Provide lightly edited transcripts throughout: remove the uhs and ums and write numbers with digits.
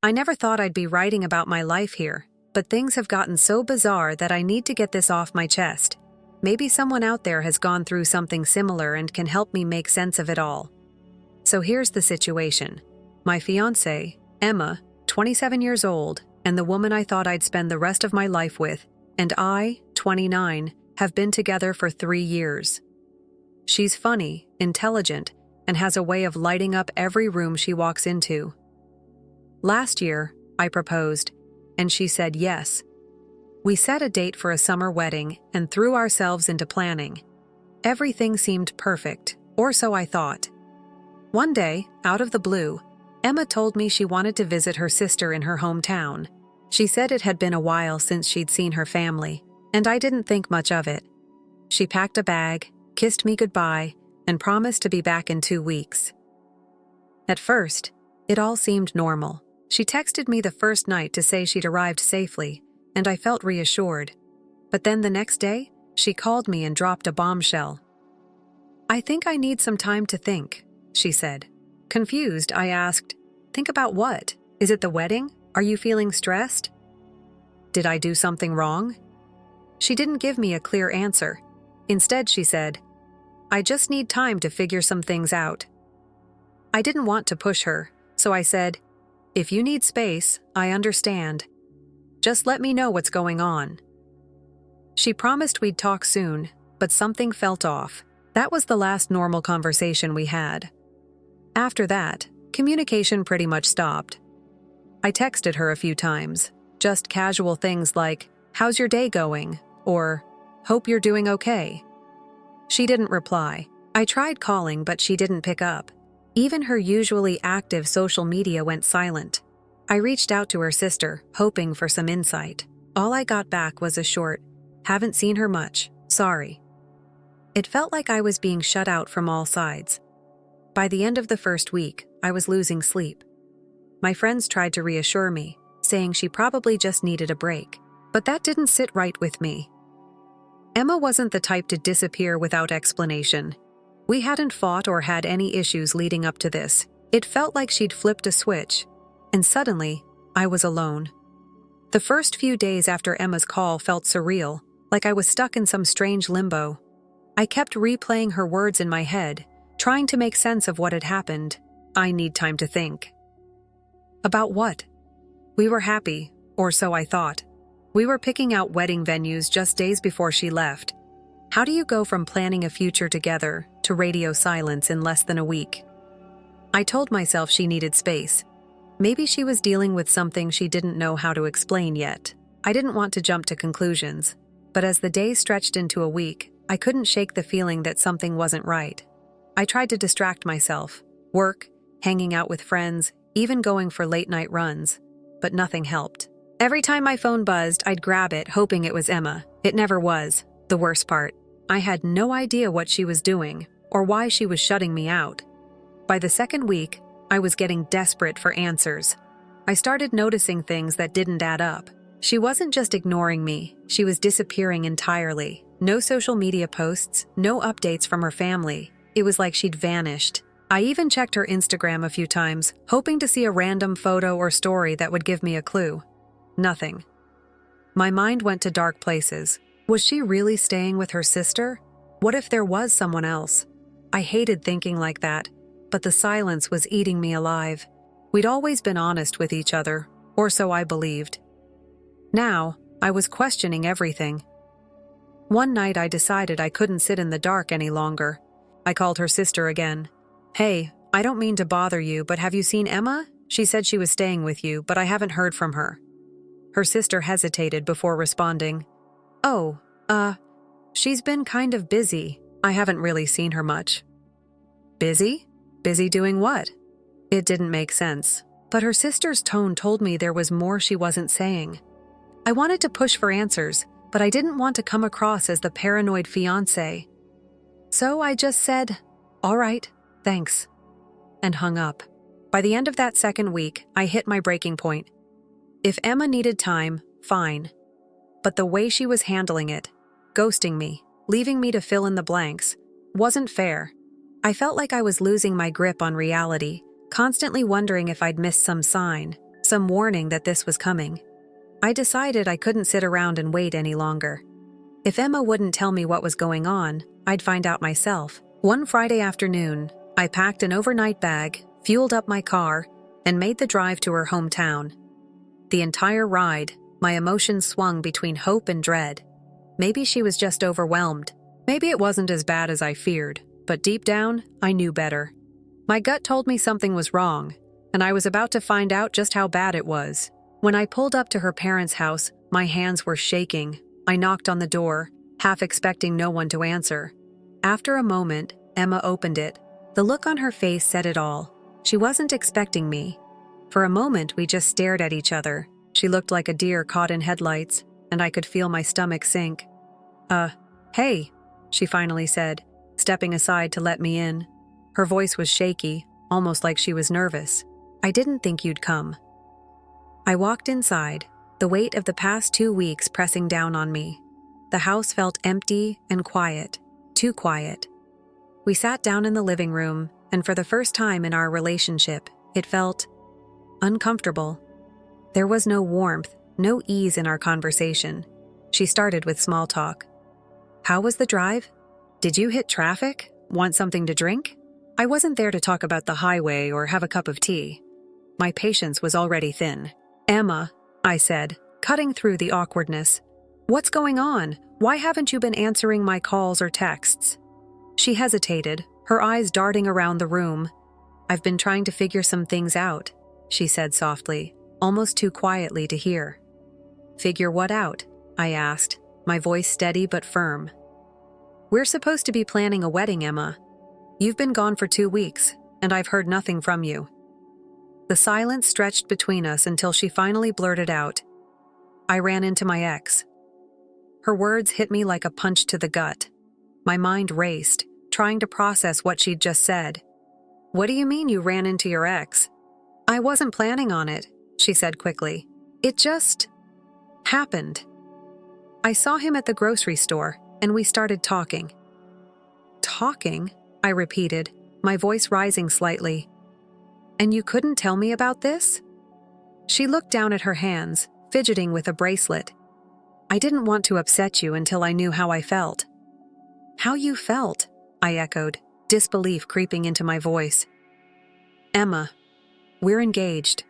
I never thought I'd be writing about my life here, but things have gotten so bizarre that I need to get this off my chest. Maybe someone out there has gone through something similar and can help me make sense of it all. So here's the situation. My fiancée, Emma, 27 years old, and the woman I thought I'd spend the rest of my life with, and I, 29, have been together for 3 years. She's funny, intelligent, and has a way of lighting up every room she walks into. Last year, I proposed, and she said yes. We set a date for a summer wedding and threw ourselves into planning. Everything seemed perfect, or so I thought. One day, out of the blue, Emma told me she wanted to visit her sister in her hometown. She said it had been a while since she'd seen her family, and I didn't think much of it. She packed a bag, kissed me goodbye, and promised to be back in 2 weeks. At first, it all seemed normal. She texted me the first night to say she'd arrived safely, and I felt reassured. But then the next day, she called me and dropped a bombshell. "I think I need some time to think," she said. Confused, I asked, "Think about what? Is it the wedding? Are you feeling stressed? Did I do something wrong?" She didn't give me a clear answer. Instead, she said, "I just need time to figure some things out." I didn't want to push her, so I said, "If you need space, I understand. Just let me know what's going on." She promised we'd talk soon, but something felt off. That was the last normal conversation we had. After that, communication pretty much stopped. I texted her a few times, just casual things like, "How's your day going?" or "Hope you're doing okay." She didn't reply. I tried calling, but she didn't pick up. Even her usually active social media went silent. I reached out to her sister, hoping for some insight. All I got back was a short, "Haven't seen her much, sorry." It felt like I was being shut out from all sides. By the end of the first week, I was losing sleep. My friends tried to reassure me, saying she probably just needed a break, but that didn't sit right with me. Emma wasn't the type to disappear without explanation. We hadn't fought or had any issues leading up to this. It felt like she'd flipped a switch, and suddenly, I was alone. The first few days after Emma's call felt surreal, like I was stuck in some strange limbo. I kept replaying her words in my head, trying to make sense of what had happened. I need time to think. About what? We were happy, or so I thought. We were picking out wedding venues just days before she left. How do you go from planning a future together to radio silence in less than a week? I told myself she needed space. Maybe she was dealing with something she didn't know how to explain yet. I didn't want to jump to conclusions, but as the days stretched into a week, I couldn't shake the feeling that something wasn't right. I tried to distract myself, work, hanging out with friends, even going for late-night runs, but nothing helped. Every time my phone buzzed, I'd grab it, hoping it was Emma. It never was. The worst part, I had no idea what she was doing or why she was shutting me out. By the second week, I was getting desperate for answers. I started noticing things that didn't add up. She wasn't just ignoring me, she was disappearing entirely. No social media posts, no updates from her family. It was like she'd vanished. I even checked her Instagram a few times, hoping to see a random photo or story that would give me a clue. Nothing. My mind went to dark places. Was she really staying with her sister? What if there was someone else? I hated thinking like that, but the silence was eating me alive. We'd always been honest with each other, or so I believed. Now, I was questioning everything. One night I decided I couldn't sit in the dark any longer. I called her sister again. "Hey, I don't mean to bother you, but have you seen Emma? She said she was staying with you, but I haven't heard from her." Her sister hesitated before responding. "Oh, she's been kind of busy. I haven't really seen her much." Busy? Busy doing what? It didn't make sense, but her sister's tone told me there was more she wasn't saying. I wanted to push for answers, but I didn't want to come across as the paranoid fiancé. So I just said, "All right, thanks," and hung up. By the end of that second week, I hit my breaking point. If Emma needed time, fine. But the way she was handling it, ghosting me, leaving me to fill in the blanks, wasn't fair. I felt like I was losing my grip on reality, constantly wondering if I'd missed some sign, some warning that this was coming. I decided I couldn't sit around and wait any longer. If Emma wouldn't tell me what was going on, I'd find out myself. One Friday afternoon, I packed an overnight bag, fueled up my car, and made the drive to her hometown. The entire ride, my emotions swung between hope and dread. Maybe she was just overwhelmed. Maybe it wasn't as bad as I feared, but deep down, I knew better. My gut told me something was wrong, and I was about to find out just how bad it was. When I pulled up to her parents' house, my hands were shaking. I knocked on the door, half expecting no one to answer. After a moment, Emma opened it. The look on her face said it all. She wasn't expecting me. For a moment, we just stared at each other. She looked like a deer caught in headlights, and I could feel my stomach sink. Hey, she finally said, stepping aside to let me in. Her voice was shaky, almost like she was nervous. I didn't think you'd come. I walked inside, the weight of the past 2 weeks pressing down on me. The house felt empty and quiet, too quiet. We sat down in the living room, and for the first time in our relationship, it felt uncomfortable. There was no warmth, no ease in our conversation. She started with small talk. How was the drive? Did you hit traffic? Want something to drink? I wasn't there to talk about the highway or have a cup of tea. My patience was already thin. Emma, I said, cutting through the awkwardness. What's going on? Why haven't you been answering my calls or texts? She hesitated, her eyes darting around the room. I've been trying to figure some things out, she said softly, almost too quietly to hear. Figure what out? I asked, my voice steady but firm. We're supposed to be planning a wedding, Emma. You've been gone for 2 weeks, and I've heard nothing from you. The silence stretched between us until she finally blurted out. I ran into my ex. Her words hit me like a punch to the gut. My mind raced, trying to process what she'd just said. What do you mean you ran into your ex? I wasn't planning on it, she said quickly. It just happened. I saw him at the grocery store, and we started talking. Talking? I repeated, my voice rising slightly. And you couldn't tell me about this? She looked down at her hands, fidgeting with a bracelet. I didn't want to upset you until I knew how I felt. How you felt? I echoed, disbelief creeping into my voice. Emma, we're engaged.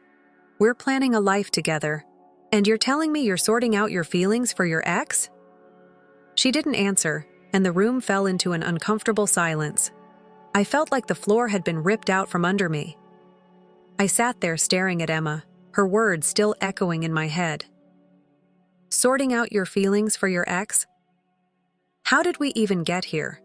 We're planning a life together. And you're telling me you're sorting out your feelings for your ex? She didn't answer, and the room fell into an uncomfortable silence. I felt like the floor had been ripped out from under me. I sat there staring at Emma, her words still echoing in my head. Sorting out your feelings for your ex? How did we even get here?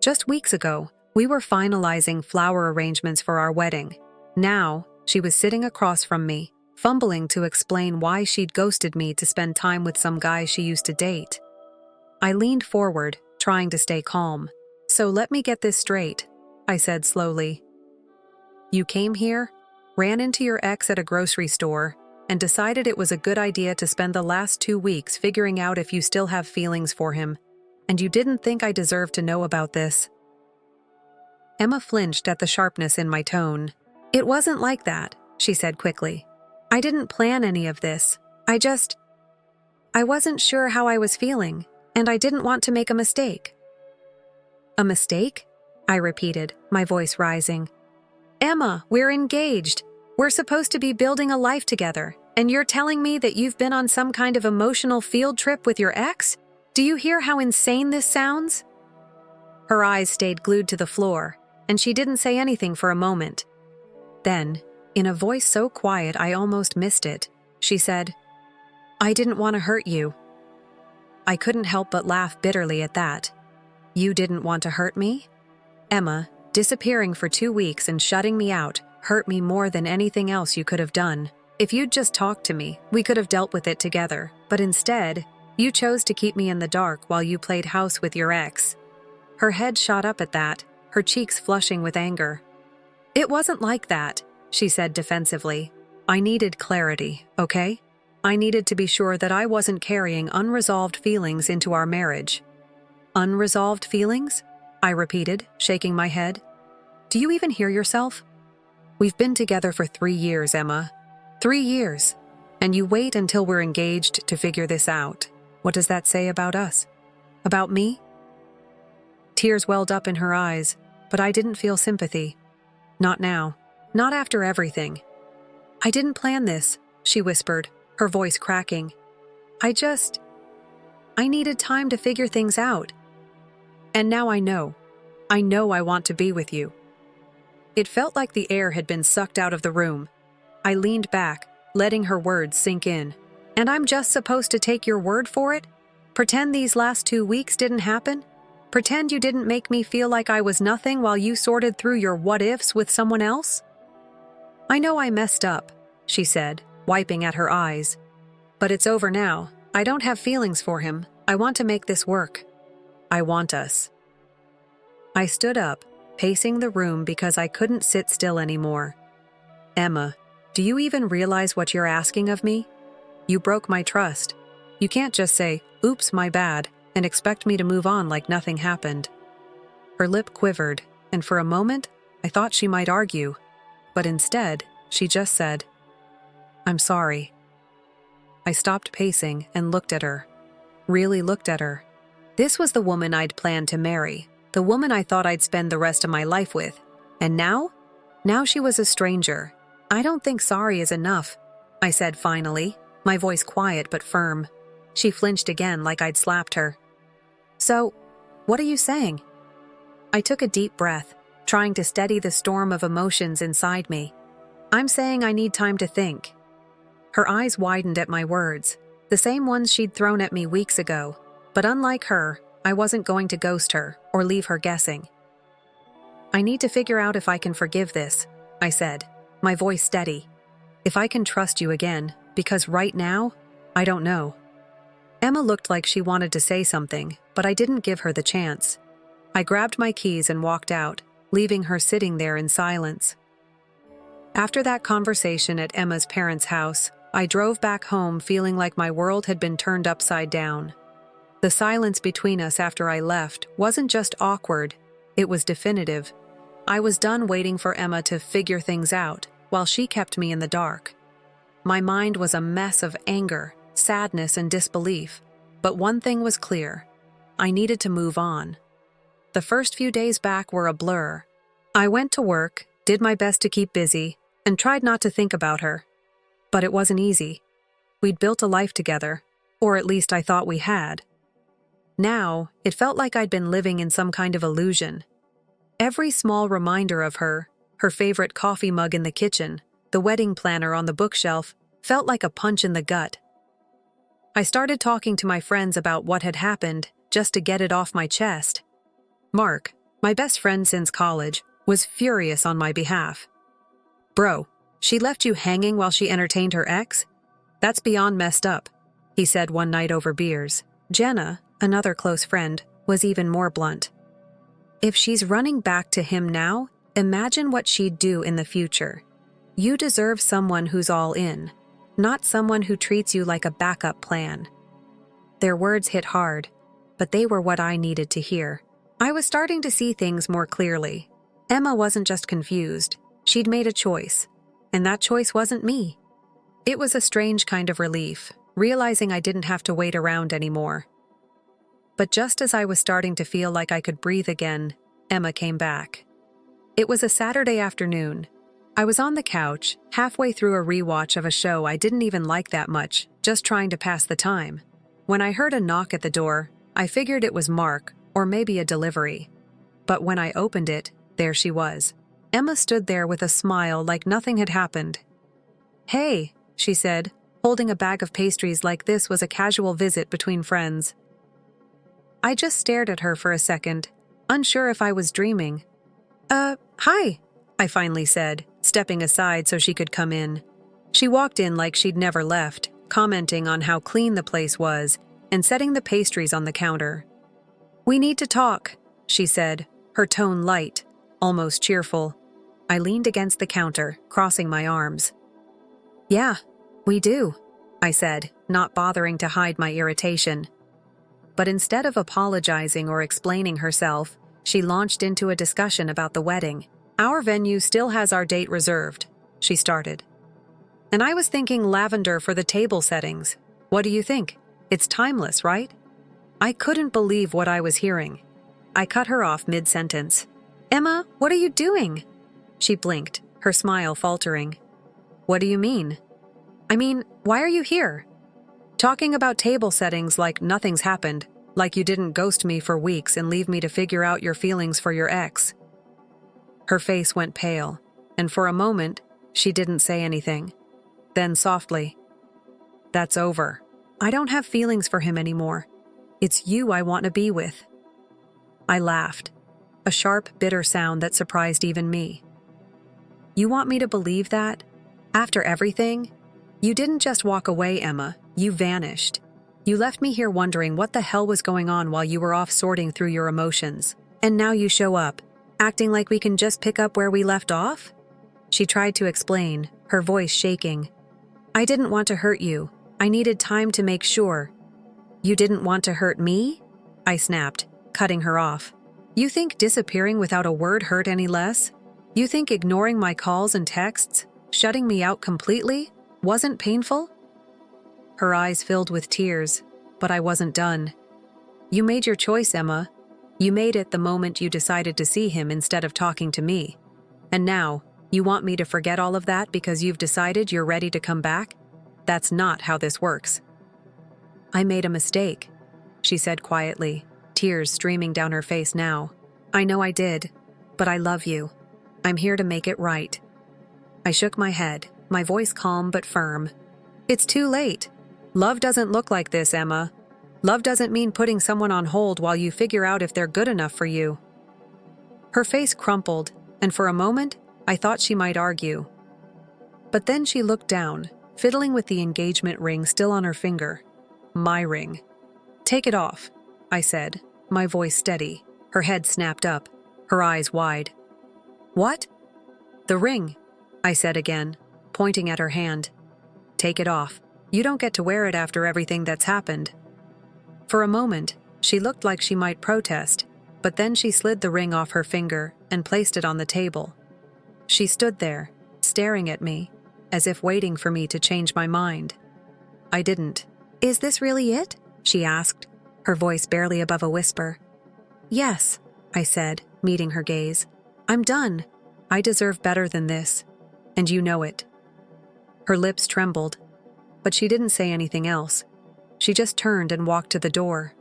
Just weeks ago, we were finalizing flower arrangements for our wedding. Now, she was sitting across from me, fumbling to explain why she'd ghosted me to spend time with some guy she used to date. I leaned forward, trying to stay calm. So let me get this straight, I said slowly. You came here, ran into your ex at a grocery store, and decided it was a good idea to spend the last 2 weeks figuring out if you still have feelings for him, and you didn't think I deserved to know about this. Emma flinched at the sharpness in my tone. It wasn't like that, she said quickly. I didn't plan any of this. I wasn't sure how I was feeling, and I didn't want to make a mistake. A mistake? I repeated, my voice rising. Emma, we're engaged. We're supposed to be building a life together, and you're telling me that you've been on some kind of emotional field trip with your ex? Do you hear how insane this sounds? Her eyes stayed glued to the floor, and she didn't say anything for a moment. Then, in a voice so quiet I almost missed it, she said, I didn't want to hurt you. I couldn't help but laugh bitterly at that. You didn't want to hurt me? Emma, disappearing for 2 weeks and shutting me out, hurt me more than anything else you could have done. If you'd just talked to me, we could have dealt with it together, but instead, you chose to keep me in the dark while you played house with your ex. Her head shot up at that, her cheeks flushing with anger. It wasn't like that, she said defensively. I needed clarity, okay? I needed to be sure that I wasn't carrying unresolved feelings into our marriage. Unresolved feelings? I repeated, shaking my head. Do you even hear yourself? We've been together for 3 years, Emma. 3 years. And you wait until we're engaged to figure this out. What does that say about us? About me? Tears welled up in her eyes, but I didn't feel sympathy. Not now. Not after everything. I didn't plan this, she whispered, her voice cracking. I needed time to figure things out. And now I know. I know I want to be with you. It felt like the air had been sucked out of the room. I leaned back, letting her words sink in. And I'm just supposed to take your word for it? Pretend these last 2 weeks didn't happen? Pretend you didn't make me feel like I was nothing while you sorted through your what-ifs with someone else? I know I messed up, she said, wiping at her eyes. But it's over now. I don't have feelings for him. I want to make this work. I want us. I stood up, pacing the room because I couldn't sit still anymore. Emma, do you even realize what you're asking of me? You broke my trust. You can't just say, "Oops, my bad," and expect me to move on like nothing happened. Her lip quivered, and for a moment, I thought she might argue. But instead, she just said, "I'm sorry." I stopped pacing and looked at her. Really looked at her. This was the woman I'd planned to marry, the woman I thought I'd spend the rest of my life with. And now? Now she was a stranger. I don't think sorry is enough, I said finally, my voice quiet but firm. She flinched again like I'd slapped her. So, what are you saying? I took a deep breath, trying to steady the storm of emotions inside me. I'm saying I need time to think. Her eyes widened at my words, the same ones she'd thrown at me weeks ago. But unlike her, I wasn't going to ghost her or leave her guessing. I need to figure out if I can forgive this, I said, my voice steady. If I can trust you again, because right now, I don't know. Emma looked like she wanted to say something, but I didn't give her the chance. I grabbed my keys and walked out, leaving her sitting there in silence. After that conversation at Emma's parents' house, I drove back home feeling like my world had been turned upside down. The silence between us after I left wasn't just awkward, it was definitive. I was done waiting for Emma to figure things out, while she kept me in the dark. My mind was a mess of anger, sadness, and disbelief, but one thing was clear. I needed to move on. The first few days back were a blur. I went to work, did my best to keep busy, and tried not to think about her. But it wasn't easy. We'd built a life together, or at least I thought we had. Now, it felt like I'd been living in some kind of illusion. Every small reminder of her, her favorite coffee mug in the kitchen, the wedding planner on the bookshelf, felt like a punch in the gut. I started talking to my friends about what had happened, just to get it off my chest. Mark, my best friend since college, was furious on my behalf. "Bro, she left you hanging while she entertained her ex? That's beyond messed up," he said one night over beers. Jenna, another close friend, was even more blunt. "If she's running back to him now, imagine what she'd do in the future. You deserve someone who's all in, not someone who treats you like a backup plan." Their words hit hard, but they were what I needed to hear. I was starting to see things more clearly. Emma wasn't just confused, she'd made a choice, and that choice wasn't me. It was a strange kind of relief, realizing I didn't have to wait around anymore. But just as I was starting to feel like I could breathe again, Emma came back. It was a Saturday afternoon. I was on the couch, halfway through a rewatch of a show I didn't even like that much, just trying to pass the time. When I heard a knock at the door, I figured it was Mark, or maybe a delivery. But when I opened it, there she was. Emma stood there with a smile like nothing had happened. "Hey," she said, holding a bag of pastries like this was a casual visit between friends. I just stared at her for a second, unsure if I was dreaming. Hi," I finally said, stepping aside so she could come in. She walked in like she'd never left, commenting on how clean the place was, and setting the pastries on the counter. "We need to talk," she said, her tone light, almost cheerful. I leaned against the counter, crossing my arms. "Yeah, we do," I said, not bothering to hide my irritation. But instead of apologizing or explaining herself, she launched into a discussion about the wedding. "Our venue still has our date reserved," she started. And I was thinking lavender for the table settings. What do you think? It's timeless, right? I couldn't believe what I was hearing. I cut her off mid-sentence. Emma, what are you doing? She blinked, her smile faltering. What do you mean? I mean, why are you here? Talking about table settings like nothing's happened, like you didn't ghost me for weeks and leave me to figure out your feelings for your ex. Her face went pale, and for a moment, she didn't say anything. Then softly, That's over. I don't have feelings for him anymore. It's you I want to be with. I laughed, a sharp, bitter sound that surprised even me. You want me to believe that? After everything? You didn't just walk away, Emma. You vanished. You left me here wondering what the hell was going on while you were off sorting through your emotions. And now you show up, acting like we can just pick up where we left off? She tried to explain, her voice shaking. I didn't want to hurt you. I needed time to make sure. You didn't want to hurt me? I snapped, cutting her off. You think disappearing without a word hurt any less? You think ignoring my calls and texts, shutting me out completely, wasn't painful? Her eyes filled with tears, but I wasn't done. You made your choice, Emma. You made it the moment you decided to see him instead of talking to me. And now, you want me to forget all of that because you've decided you're ready to come back? That's not how this works. I made a mistake, she said quietly, tears streaming down her face now. I know I did, but I love you. I'm here to make it right. I shook my head, my voice calm but firm. It's too late. Love doesn't look like this, Emma. Love doesn't mean putting someone on hold while you figure out if they're good enough for you. Her face crumpled, and for a moment, I thought she might argue. But then she looked down, fiddling with the engagement ring still on her finger. My ring. Take it off, I said, my voice steady. Her head snapped up, her eyes wide. What? The ring, I said again, pointing at her hand. Take it off. You don't get to wear it after everything that's happened. For a moment, she looked like she might protest, but then she slid the ring off her finger and placed it on the table. She stood there, staring at me, as if waiting for me to change my mind. I didn't. Is this really it? She asked, her voice barely above a whisper. Yes, I said, meeting her gaze. I'm done. I deserve better than this, and you know it. Her lips trembled, but she didn't say anything else. She just turned and walked to the door.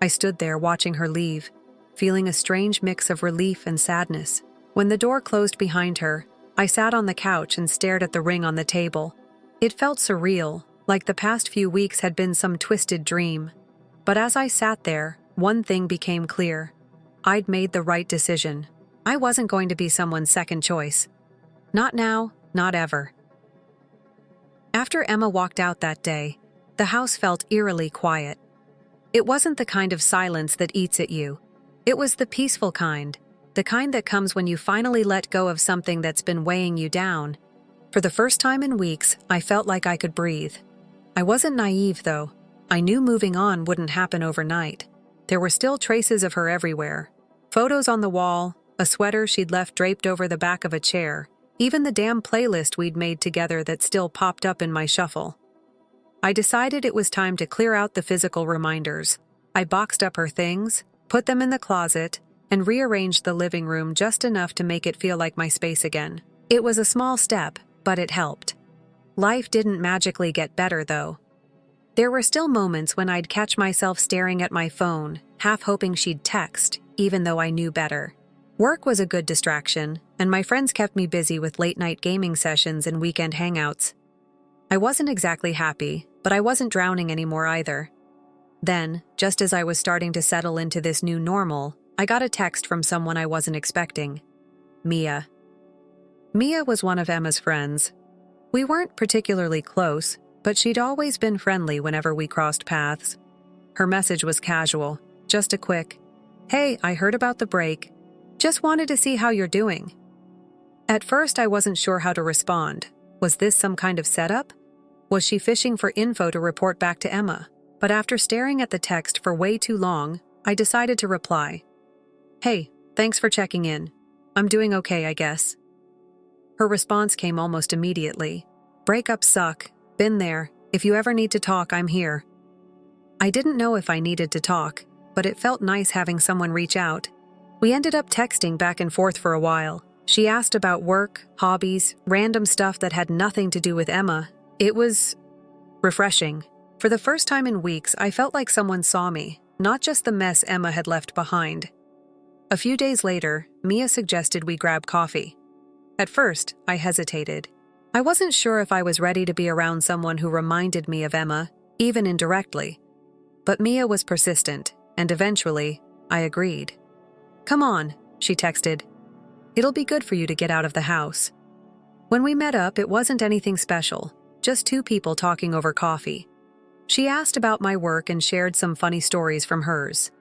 I stood there watching her leave, feeling a strange mix of relief and sadness. When the door closed behind her, I sat on the couch and stared at the ring on the table. It felt surreal, like the past few weeks had been some twisted dream. But as I sat there, one thing became clear. I'd made the right decision. I wasn't going to be someone's second choice. Not now, not ever. After Emma walked out that day, the house felt eerily quiet. It wasn't the kind of silence that eats at you. It was the peaceful kind, the kind that comes when you finally let go of something that's been weighing you down. For the first time in weeks, I felt like I could breathe. I wasn't naive, though. I knew moving on wouldn't happen overnight. There were still traces of her everywhere. Photos on the wall, a sweater she'd left draped over the back of a chair, even the damn playlist we'd made together that still popped up in my shuffle. I decided it was time to clear out the physical reminders. I boxed up her things, put them in the closet, and rearranged the living room just enough to make it feel like my space again. It was a small step, but it helped. Life didn't magically get better, though. There were still moments when I'd catch myself staring at my phone, half hoping she'd text, even though I knew better. Work was a good distraction, and my friends kept me busy with late-night gaming sessions and weekend hangouts. I wasn't exactly happy, but I wasn't drowning anymore either. Then, just as I was starting to settle into this new normal, I got a text from someone I wasn't expecting. Mia. Mia was one of Emma's friends. We weren't particularly close, but she'd always been friendly whenever we crossed paths. Her message was casual, just a quick, "Hey, I heard about the break. Just wanted to see how you're doing." At first, I wasn't sure how to respond. Was this some kind of setup? Was she fishing for info to report back to Emma? But after staring at the text for way too long, I decided to reply. "Hey, thanks for checking in. I'm doing okay, I guess." Her response came almost immediately. Breakups suck. Been there. If you ever need to talk, I'm here. I didn't know if I needed to talk, but it felt nice having someone reach out. We ended up texting back and forth for a while. She asked about work, hobbies, random stuff that had nothing to do with Emma. It was refreshing. For the first time in weeks, I felt like someone saw me, not just the mess Emma had left behind. A few days later, Mia suggested we grab coffee. At first, I hesitated. I wasn't sure if I was ready to be around someone who reminded me of Emma, even indirectly. But Mia was persistent, and eventually, I agreed. "Come on," she texted. "It'll be good for you to get out of the house." When we met up, it wasn't anything special, just two people talking over coffee. She asked about my work and shared some funny stories from hers.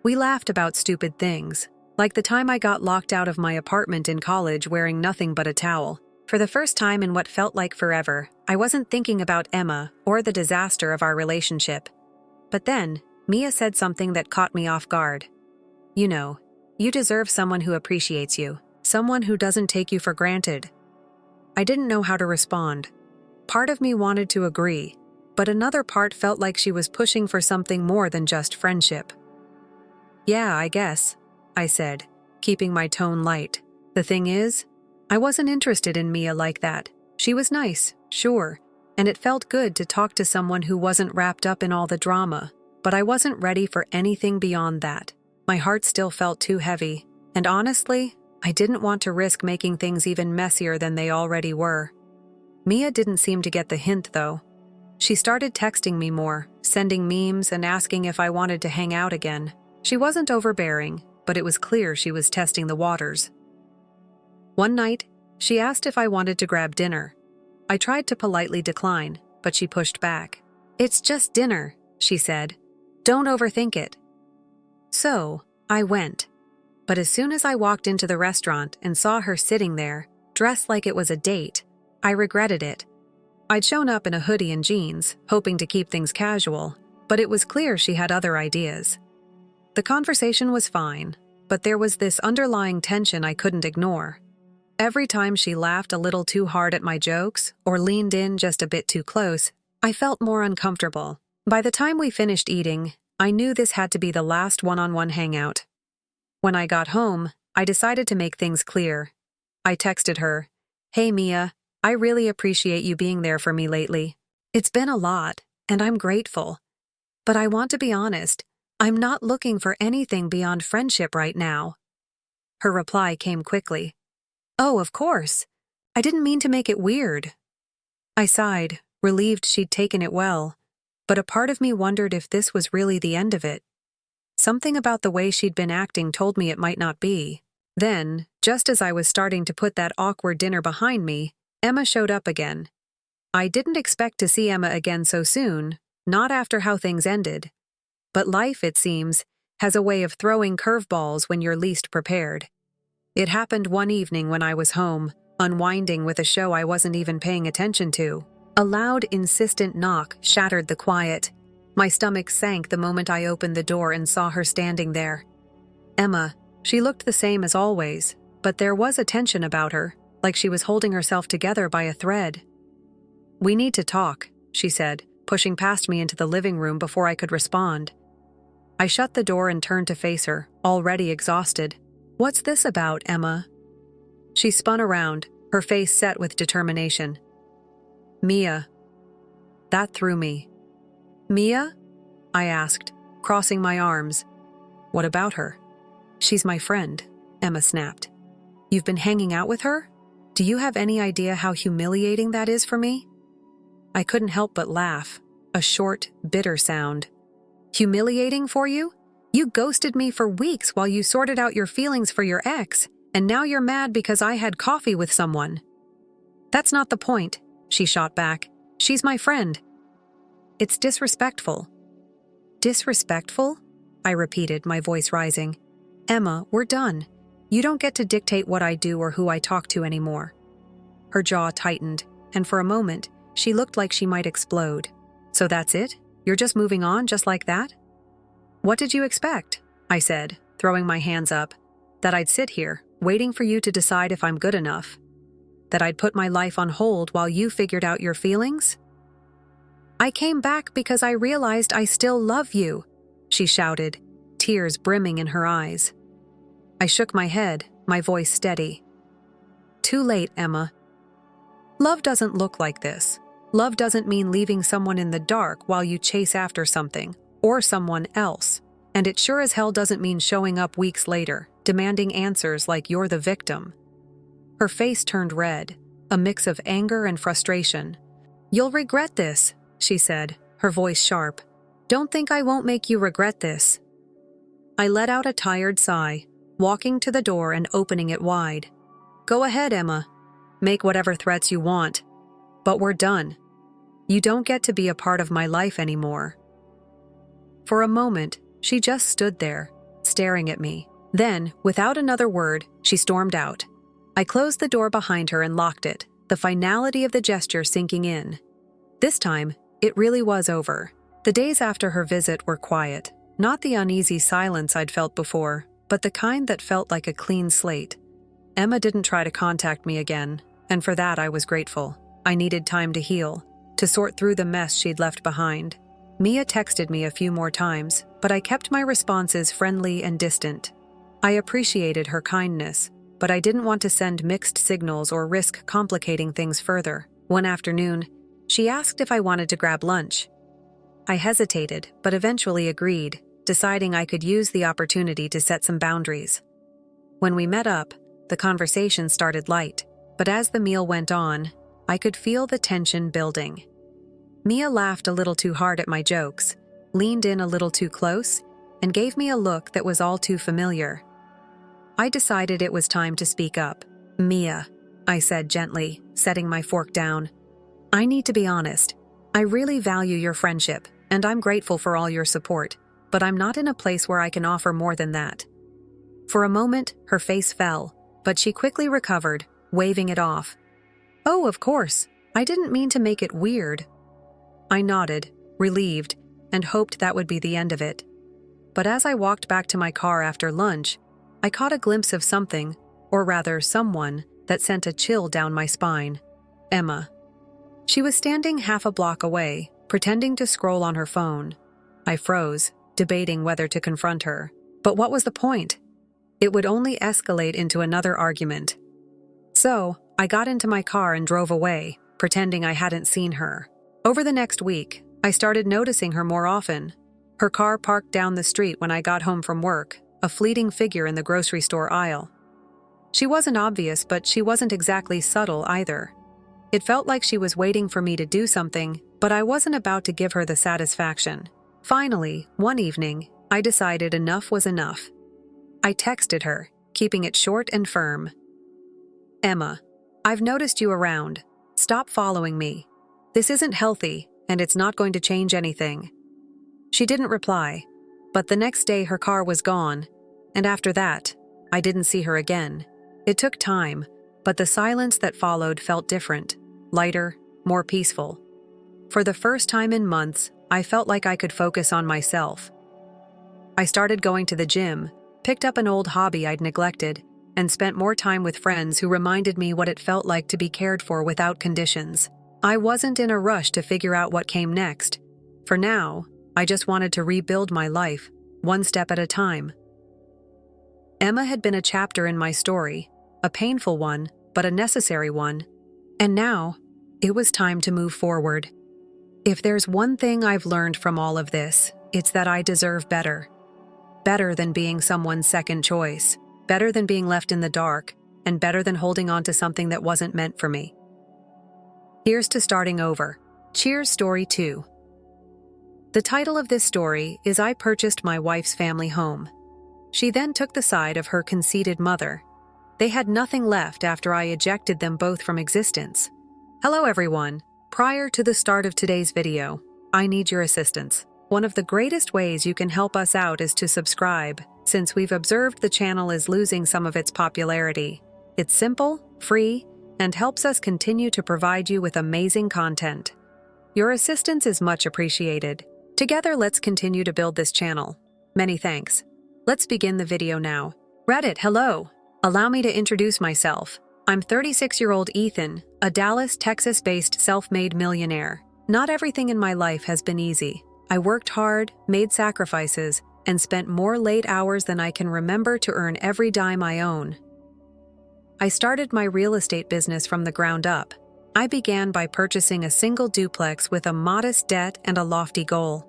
We laughed about stupid things, like the time I got locked out of my apartment in college wearing nothing but a towel. For the first time in what felt like forever, I wasn't thinking about Emma or the disaster of our relationship. But then, Mia said something that caught me off guard. "You know, you deserve someone who appreciates you, someone who doesn't take you for granted." I didn't know how to respond. Part of me wanted to agree, but another part felt like she was pushing for something more than just friendship. "Yeah, I guess," I said, keeping my tone light. The thing is, I wasn't interested in Mia like that. She was nice, sure, and it felt good to talk to someone who wasn't wrapped up in all the drama, but I wasn't ready for anything beyond that. My heart still felt too heavy, and honestly, I didn't want to risk making things even messier than they already were. Mia didn't seem to get the hint, though. She started texting me more, sending memes and asking if I wanted to hang out again. She wasn't overbearing, but it was clear she was testing the waters. One night, she asked if I wanted to grab dinner. I tried to politely decline, but she pushed back. "It's just dinner," she said. "Don't overthink it." So, I went. But as soon as I walked into the restaurant and saw her sitting there, dressed like it was a date, I regretted it. I'd shown up in a hoodie and jeans, hoping to keep things casual, but it was clear she had other ideas. The conversation was fine, but there was this underlying tension I couldn't ignore. Every time she laughed a little too hard at my jokes or leaned in just a bit too close, I felt more uncomfortable. By the time we finished eating, I knew this had to be the last one-on-one hangout. When I got home, I decided to make things clear. I texted her, "Hey Mia, I really appreciate you being there for me lately. It's been a lot, and I'm grateful. But I want to be honest, I'm not looking for anything beyond friendship right now." Her reply came quickly. "Oh, of course. I didn't mean to make it weird." I sighed, relieved she'd taken it well, but a part of me wondered if this was really the end of it. Something about the way she'd been acting told me it might not be. Then, just as I was starting to put that awkward dinner behind me, Emma showed up again. I didn't expect to see Emma again so soon, not after how things ended. But life, it seems, has a way of throwing curveballs when you're least prepared. It happened one evening when I was home, unwinding with a show I wasn't even paying attention to. A loud, insistent knock shattered the quiet. My stomach sank the moment I opened the door and saw her standing there. Emma, she looked the same as always, but there was a tension about her, like she was holding herself together by a thread. "We need to talk," she said, pushing past me into the living room before I could respond. I shut the door and turned to face her, already exhausted. "What's this about, Emma?" She spun around, her face set with determination. "Mia." That threw me. "Mia?" I asked, crossing my arms. "What about her?" "She's my friend," Emma snapped. "You've been hanging out with her? Do you have any idea how humiliating that is for me?" I couldn't help but laugh, a short, bitter sound. "Humiliating for you? You ghosted me for weeks while you sorted out your feelings for your ex, and now you're mad because I had coffee with someone." "That's not the point," she shot back. "She's my friend." "It's disrespectful." "Disrespectful?" I repeated, my voice rising. "Emma, we're done. You don't get to dictate what I do or who I talk to anymore." Her jaw tightened, and for a moment, she looked like she might explode. "So that's it? You're just moving on just like that?" "What did you expect?" I said, throwing my hands up. "That I'd sit here, waiting for you to decide if I'm good enough." That I'd put my life on hold while you figured out your feelings? I came back because I realized I still love you, she shouted, tears brimming in her eyes. I shook my head, my voice steady. Too late, Emma. Love doesn't look like this. Love doesn't mean leaving someone in the dark while you chase after something, or someone else. And it sure as hell doesn't mean showing up weeks later, demanding answers like you're the victim. Her face turned red, a mix of anger and frustration. You'll regret this, she said, her voice sharp. Don't think I won't make you regret this. I let out a tired sigh, walking to the door and opening it wide. Go ahead, Emma. Make whatever threats you want. But we're done. You don't get to be a part of my life anymore. For a moment, she just stood there, staring at me. Then, without another word, she stormed out. I closed the door behind her and locked it, the finality of the gesture sinking in. This time, it really was over. The days after her visit were quiet, not the uneasy silence I'd felt before, but the kind that felt like a clean slate. Emma didn't try to contact me again, and for that I was grateful. I needed time to heal, to sort through the mess she'd left behind. Mia texted me a few more times, but I kept my responses friendly and distant. I appreciated her kindness, but I didn't want to send mixed signals or risk complicating things further. One afternoon, she asked if I wanted to grab lunch. I hesitated, but eventually agreed, deciding I could use the opportunity to set some boundaries. When we met up, the conversation started light, but as the meal went on, I could feel the tension building. Mia laughed a little too hard at my jokes, leaned in a little too close, and gave me a look that was all too familiar. I decided it was time to speak up. Mia, I said gently, setting my fork down. I need to be honest. I really value your friendship, and I'm grateful for all your support, but I'm not in a place where I can offer more than that. For a moment, her face fell, but she quickly recovered, waving it off. Oh, of course. I didn't mean to make it weird. I nodded, relieved, and hoped that would be the end of it. But as I walked back to my car after lunch, I caught a glimpse of something, or rather someone, that sent a chill down my spine. Emma. She was standing half a block away, pretending to scroll on her phone. I froze, debating whether to confront her. But what was the point? It would only escalate into another argument. So, I got into my car and drove away, pretending I hadn't seen her. Over the next week, I started noticing her more often. Her car parked down the street when I got home from work, a fleeting figure in the grocery store aisle. She wasn't obvious, but she wasn't exactly subtle either. It felt like she was waiting for me to do something, but I wasn't about to give her the satisfaction. Finally, one evening, I decided enough was enough. I texted her, keeping it short and firm. Emma, I've noticed you around. Stop following me. This isn't healthy, and it's not going to change anything. She didn't reply, but the next day her car was gone, and after that, I didn't see her again. It took time, but the silence that followed felt different, lighter, more peaceful. For the first time in months, I felt like I could focus on myself. I started going to the gym, picked up an old hobby I'd neglected, and spent more time with friends who reminded me what it felt like to be cared for without conditions. I wasn't in a rush to figure out what came next. For now, I just wanted to rebuild my life, one step at a time. Emma had been a chapter in my story, a painful one, but a necessary one. And now, it was time to move forward. If there's one thing I've learned from all of this, it's that I deserve better. Better than being someone's second choice, better than being left in the dark, and better than holding on to something that wasn't meant for me. Here's to starting over. Cheers Story 2. The title of this story is I Purchased My Wife's Family Home. She then took the side of her conceited mother. They had nothing left after I ejected them both from existence. Hello everyone. Prior to the start of today's video, I need your assistance. One of the greatest ways you can help us out is to subscribe, since we've observed the channel is losing some of its popularity. It's simple, free, and helps us continue to provide you with amazing content. Your assistance is much appreciated. Together, let's continue to build this channel. Many thanks. Let's begin the video now. Reddit, hello. Allow me to introduce myself. I'm 36-year-old Ethan, a Dallas, Texas-based self-made millionaire. Not everything in my life has been easy. I worked hard, made sacrifices, and spent more late hours than I can remember to earn every dime I own. I started my real estate business from the ground up. I began by purchasing a single duplex with a modest debt and a lofty goal.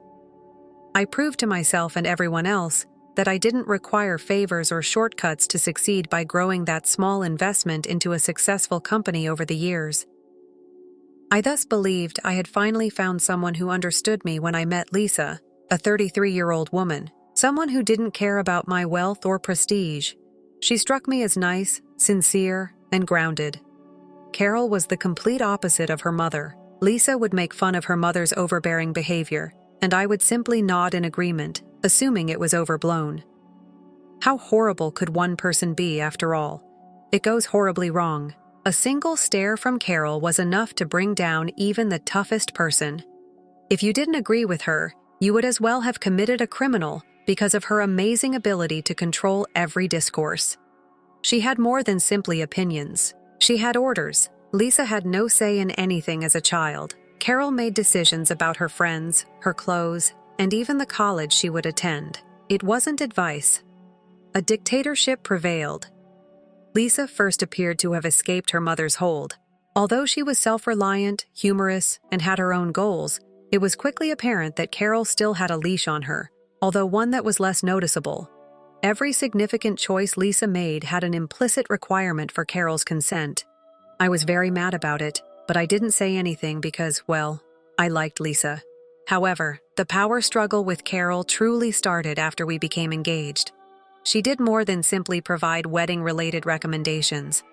I proved to myself and everyone else that I didn't require favors or shortcuts to succeed by growing that small investment into a successful company over the years. I thus believed I had finally found someone who understood me when I met Lisa, a 33-year-old woman, someone who didn't care about my wealth or prestige. She struck me as nice, sincere, and grounded. Carol was the complete opposite of her mother. Lisa would make fun of her mother's overbearing behavior, and I would simply nod in agreement, assuming it was overblown. How horrible could one person be, after all? It goes horribly wrong. A single stare from Carol was enough to bring down even the toughest person. If you didn't agree with her, you would as well have committed a criminal because of her amazing ability to control every discourse. She had more than simply opinions. She had orders. Lisa had no say in anything as a child. Carol made decisions about her friends, her clothes, and even the college she would attend. It wasn't advice. A dictatorship prevailed. Lisa first appeared to have escaped her mother's hold. Although she was self-reliant, humorous, and had her own goals, it was quickly apparent that Carol still had a leash on her, although one that was less noticeable. Every significant choice Lisa made had an implicit requirement for Carol's consent. I was very mad about it, but I didn't say anything because, well, I liked Lisa. However, the power struggle with Carol truly started after we became engaged. She did more than simply provide wedding-related recommendations.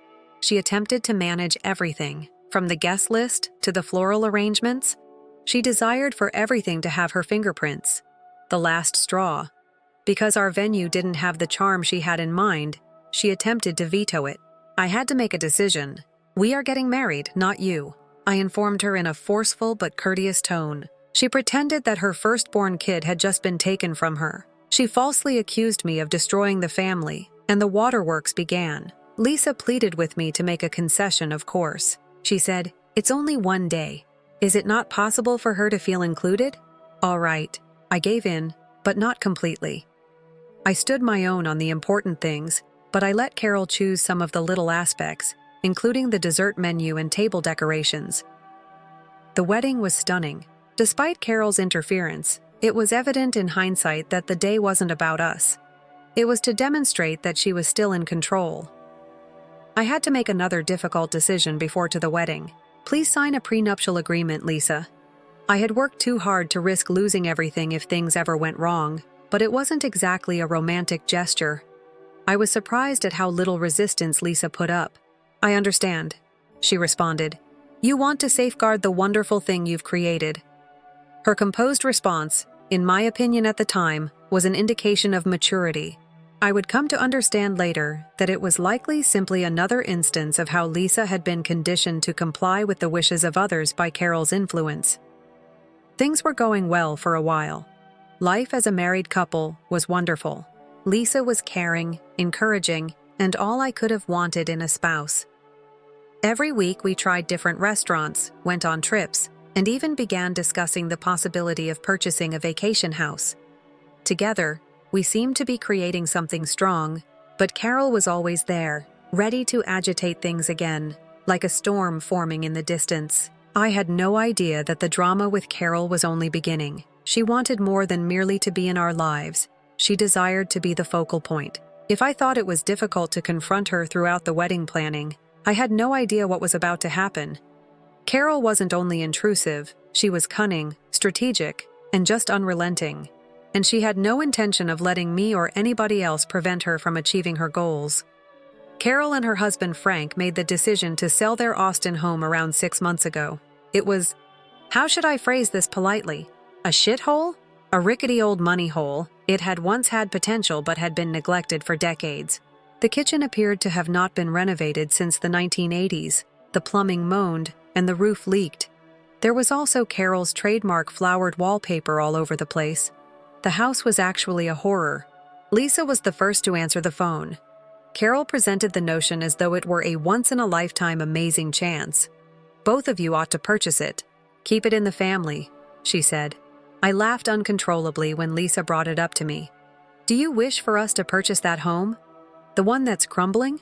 She attempted to manage everything, from the guest list to the floral arrangements. She desired for everything to have her fingerprints. The last straw. Because our venue didn't have the charm she had in mind, she attempted to veto it. I had to make a decision. We are getting married, not you. I informed her in a forceful but courteous tone. She pretended that her firstborn kid had just been taken from her. She falsely accused me of destroying the family, and the waterworks began. Lisa pleaded with me to make a concession, of course. She said, "It's only one day. Is it not possible for her to feel included?" All right. I gave in, but not completely. I stood my own on the important things, but I let Carol choose some of the little aspects, including the dessert menu and table decorations. The wedding was stunning. Despite Carol's interference, it was evident in hindsight that the day wasn't about us. It was to demonstrate that she was still in control. I had to make another difficult decision before the wedding. Please sign a prenuptial agreement, Lisa. I had worked too hard to risk losing everything if things ever went wrong, but it wasn't exactly a romantic gesture. I was surprised at how little resistance Lisa put up. "I understand," she responded. "You want to safeguard the wonderful thing you've created." Her composed response, in my opinion at the time, was an indication of maturity. I would come to understand later that it was likely simply another instance of how Lisa had been conditioned to comply with the wishes of others by Carol's influence. Things were going well for a while. Life as a married couple was wonderful. Lisa was caring, encouraging, and all I could have wanted in a spouse. Every week we tried different restaurants, went on trips, and even began discussing the possibility of purchasing a vacation house. Together, we seemed to be creating something strong, but Carol was always there, ready to agitate things again, like a storm forming in the distance. I had no idea that the drama with Carol was only beginning. She wanted more than merely to be in our lives. She desired to be the focal point. If I thought it was difficult to confront her throughout the wedding planning, I had no idea what was about to happen. Carol wasn't only intrusive, she was cunning, strategic, and just unrelenting. And she had no intention of letting me or anybody else prevent her from achieving her goals. Carol and her husband Frank made the decision to sell their Austin home around 6 months ago. It was, how should I phrase this politely? A shithole? A rickety old money hole. It had once had potential but had been neglected for decades. The kitchen appeared to have not been renovated since the 1980s. The plumbing moaned, and the roof leaked. There was also Carol's trademark flowered wallpaper all over the place. The house was actually a horror. Lisa was the first to answer the phone. Carol presented the notion as though it were a once-in-a-lifetime amazing chance. "Both of you ought to purchase it. Keep it in the family," she said. I laughed uncontrollably when Lisa brought it up to me. "Do you wish for us to purchase that home? The one that's crumbling?"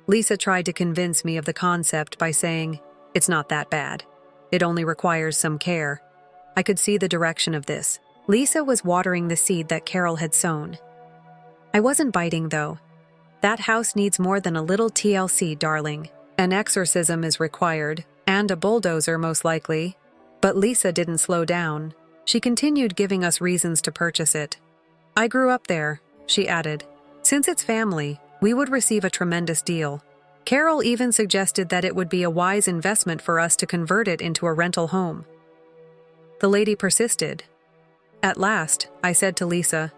Lisa tried to convince me of the concept by saying, "It's not that bad. It only requires some care." I could see the direction of this. Lisa was watering the seed that Carol had sown. I wasn't biting, though. "That house needs more than a little TLC, darling. An exorcism is required, and a bulldozer most likely." But Lisa didn't slow down. She continued giving us reasons to purchase it. "I grew up there," she added. "Since it's family, we would receive a tremendous deal. Carol even suggested that it would be a wise investment for us to convert it into a rental home." The lady persisted. At last, I said to Lisa,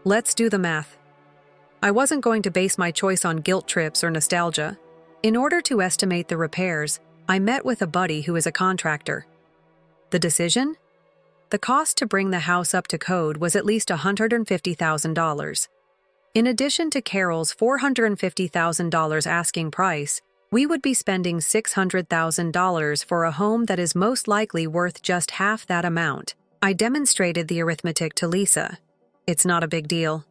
"Let's do the math." I wasn't going to base my choice on guilt trips or nostalgia. In order to estimate the repairs, I met with a buddy who is a contractor. The decision? The cost to bring the house up to code was at least $150,000. In addition to Carol's $450,000 asking price, we would be spending $600,000 for a home that is most likely worth just half that amount. I demonstrated the arithmetic to Lisa. "It's not a big deal."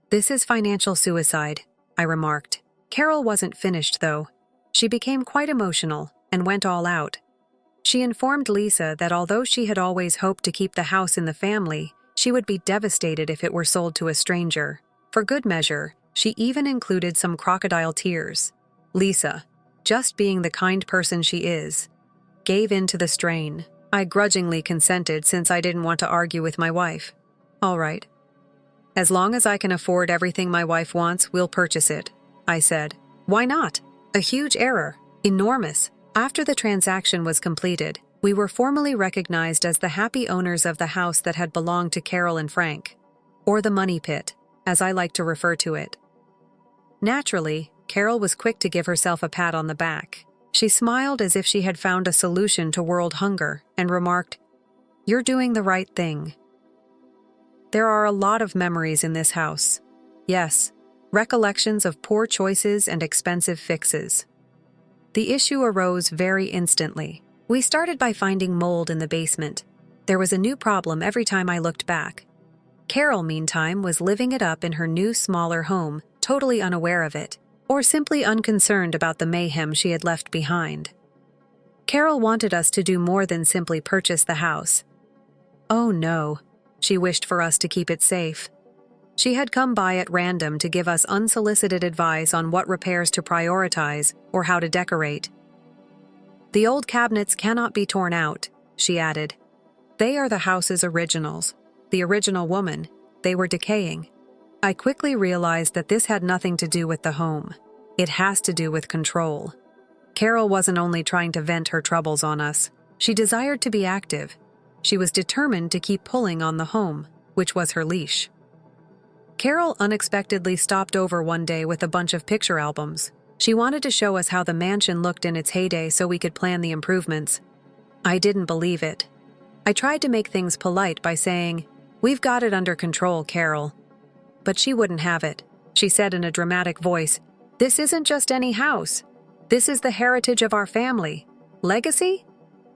"This is financial suicide," I remarked. Carol wasn't finished, though. She became quite emotional and went all out. She informed Lisa that although she had always hoped to keep the house in the family, she would be devastated if it were sold to a stranger. For good measure, she even included some crocodile tears. Lisa, just being the kind person she is, gave in to the strain. I grudgingly consented since I didn't want to argue with my wife. "All right. As long as I can afford everything my wife wants, we'll purchase it," I said. "Why not? A huge error. Enormous." After the transaction was completed, we were formally recognized as the happy owners of the house that had belonged to Carol and Frank, or the money pit, as I like to refer to it. Naturally, Carol was quick to give herself a pat on the back. She smiled as if she had found a solution to world hunger and remarked, "You're doing the right thing." There are a lot of memories in this house. Yes, recollections of poor choices and expensive fixes. The issue arose very instantly. We started by finding mold in the basement. There was a new problem every time I looked back. Carol, meantime, was living it up in her new, smaller home, totally unaware of it, or simply unconcerned about the mayhem she had left behind. Carol wanted us to do more than simply purchase the house. Oh no, she wished for us to keep it safe. She had come by at random to give us unsolicited advice on what repairs to prioritize or how to decorate. "The old cabinets cannot be torn out," she added. "They are the house's originals. The original woman. They were decaying." I quickly realized that this had nothing to do with the home. It has to do with control. Carol wasn't only trying to vent her troubles on us. She desired to be active. She was determined to keep pulling on the home, which was her leash. Carol unexpectedly stopped over one day with a bunch of picture albums. She wanted to show us how the mansion looked in its heyday so we could plan the improvements. I didn't believe it. I tried to make things polite by saying, "We've got it under control, Carol." But she wouldn't have it. She said in a dramatic voice, "This isn't just any house. This is the heritage of our family. Legacy?"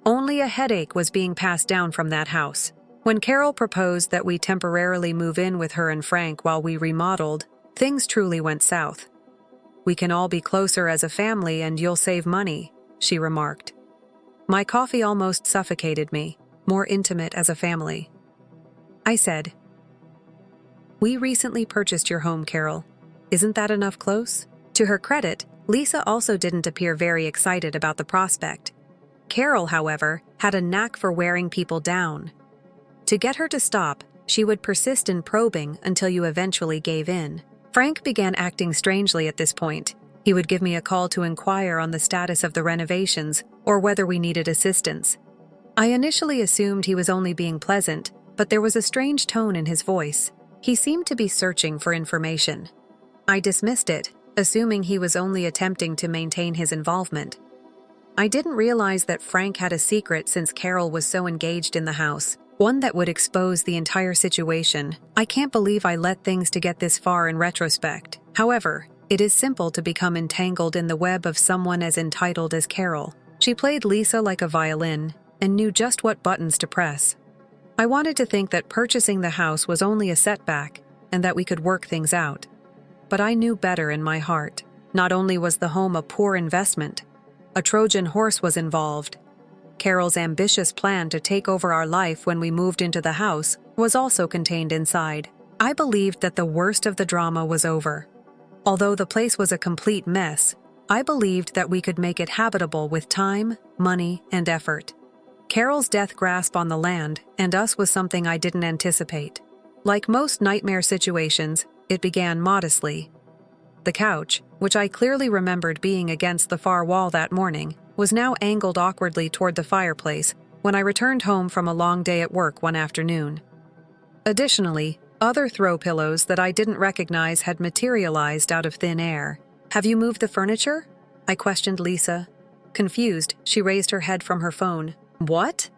Only a headache was being passed down from that house. When Carol proposed that we temporarily move in with her and Frank while we remodeled, things truly went south. "We can all be closer as a family and you'll save money," she remarked. My coffee almost suffocated me. More intimate as a family. I said, "We recently purchased your home, Carol. Isn't that enough close?" To her credit, Lisa also didn't appear very excited about the prospect. Carol, however, had a knack for wearing people down. To get her to stop, she would persist in probing until you eventually gave in. Frank began acting strangely at this point. He would give me a call to inquire on the status of the renovations or whether we needed assistance. I initially assumed he was only being pleasant, but there was a strange tone in his voice. He seemed to be searching for information. I dismissed it, assuming he was only attempting to maintain his involvement. I didn't realize that Frank had a secret since Carol was so engaged in the house, one that would expose the entire situation. I can't believe I let things to get this far in retrospect. However, It is simple to become entangled in the web of someone as entitled as Carol. She played Lisa like a violin and knew just what buttons to press. I wanted to think that purchasing the house was only a setback and that we could work things out. But I knew better in my heart. Not only was the home a poor investment, a Trojan horse was involved. Carol's ambitious plan to take over our life when we moved into the house was also contained inside. I believed that the worst of the drama was over. Although the place was a complete mess, I believed that we could make it habitable with time, money, and effort. Carol's death grasp on the land and us was something I didn't anticipate. Like most nightmare situations, it began modestly. The couch, which I clearly remembered being against the far wall that morning, was now angled awkwardly toward the fireplace when I returned home from a long day at work one afternoon. Additionally, other throw pillows that I didn't recognize had materialized out of thin air. "Have you moved the furniture?" I questioned Lisa. Confused, she raised her head from her phone. "What?"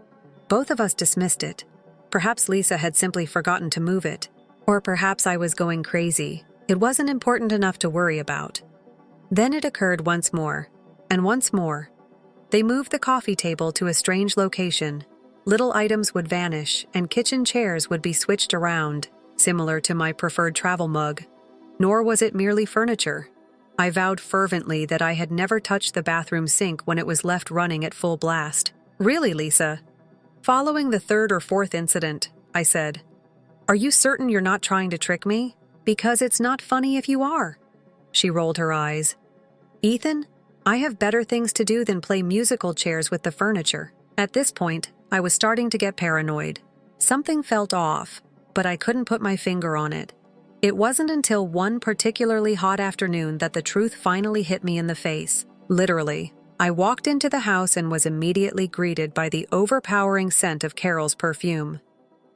Both of us dismissed it. Perhaps Lisa had simply forgotten to move it. Or perhaps I was going crazy. It wasn't important enough to worry about. Then it occurred once more, and once more. They moved the coffee table to a strange location. Little items would vanish, and kitchen chairs would be switched around, similar to my preferred travel mug. Nor was it merely furniture. I vowed fervently that I had never touched the bathroom sink when it was left running at full blast. "Really, Lisa?" Following the third or fourth incident, I said, "Are you certain you're not trying to trick me? Because it's not funny if you are." She rolled her eyes. "Ethan, I have better things to do than play musical chairs with the furniture." At this point, I was starting to get paranoid. Something felt off, but I couldn't put my finger on it. It wasn't until one particularly hot afternoon that the truth finally hit me in the face. Literally, I walked into the house and was immediately greeted by the overpowering scent of Carol's perfume.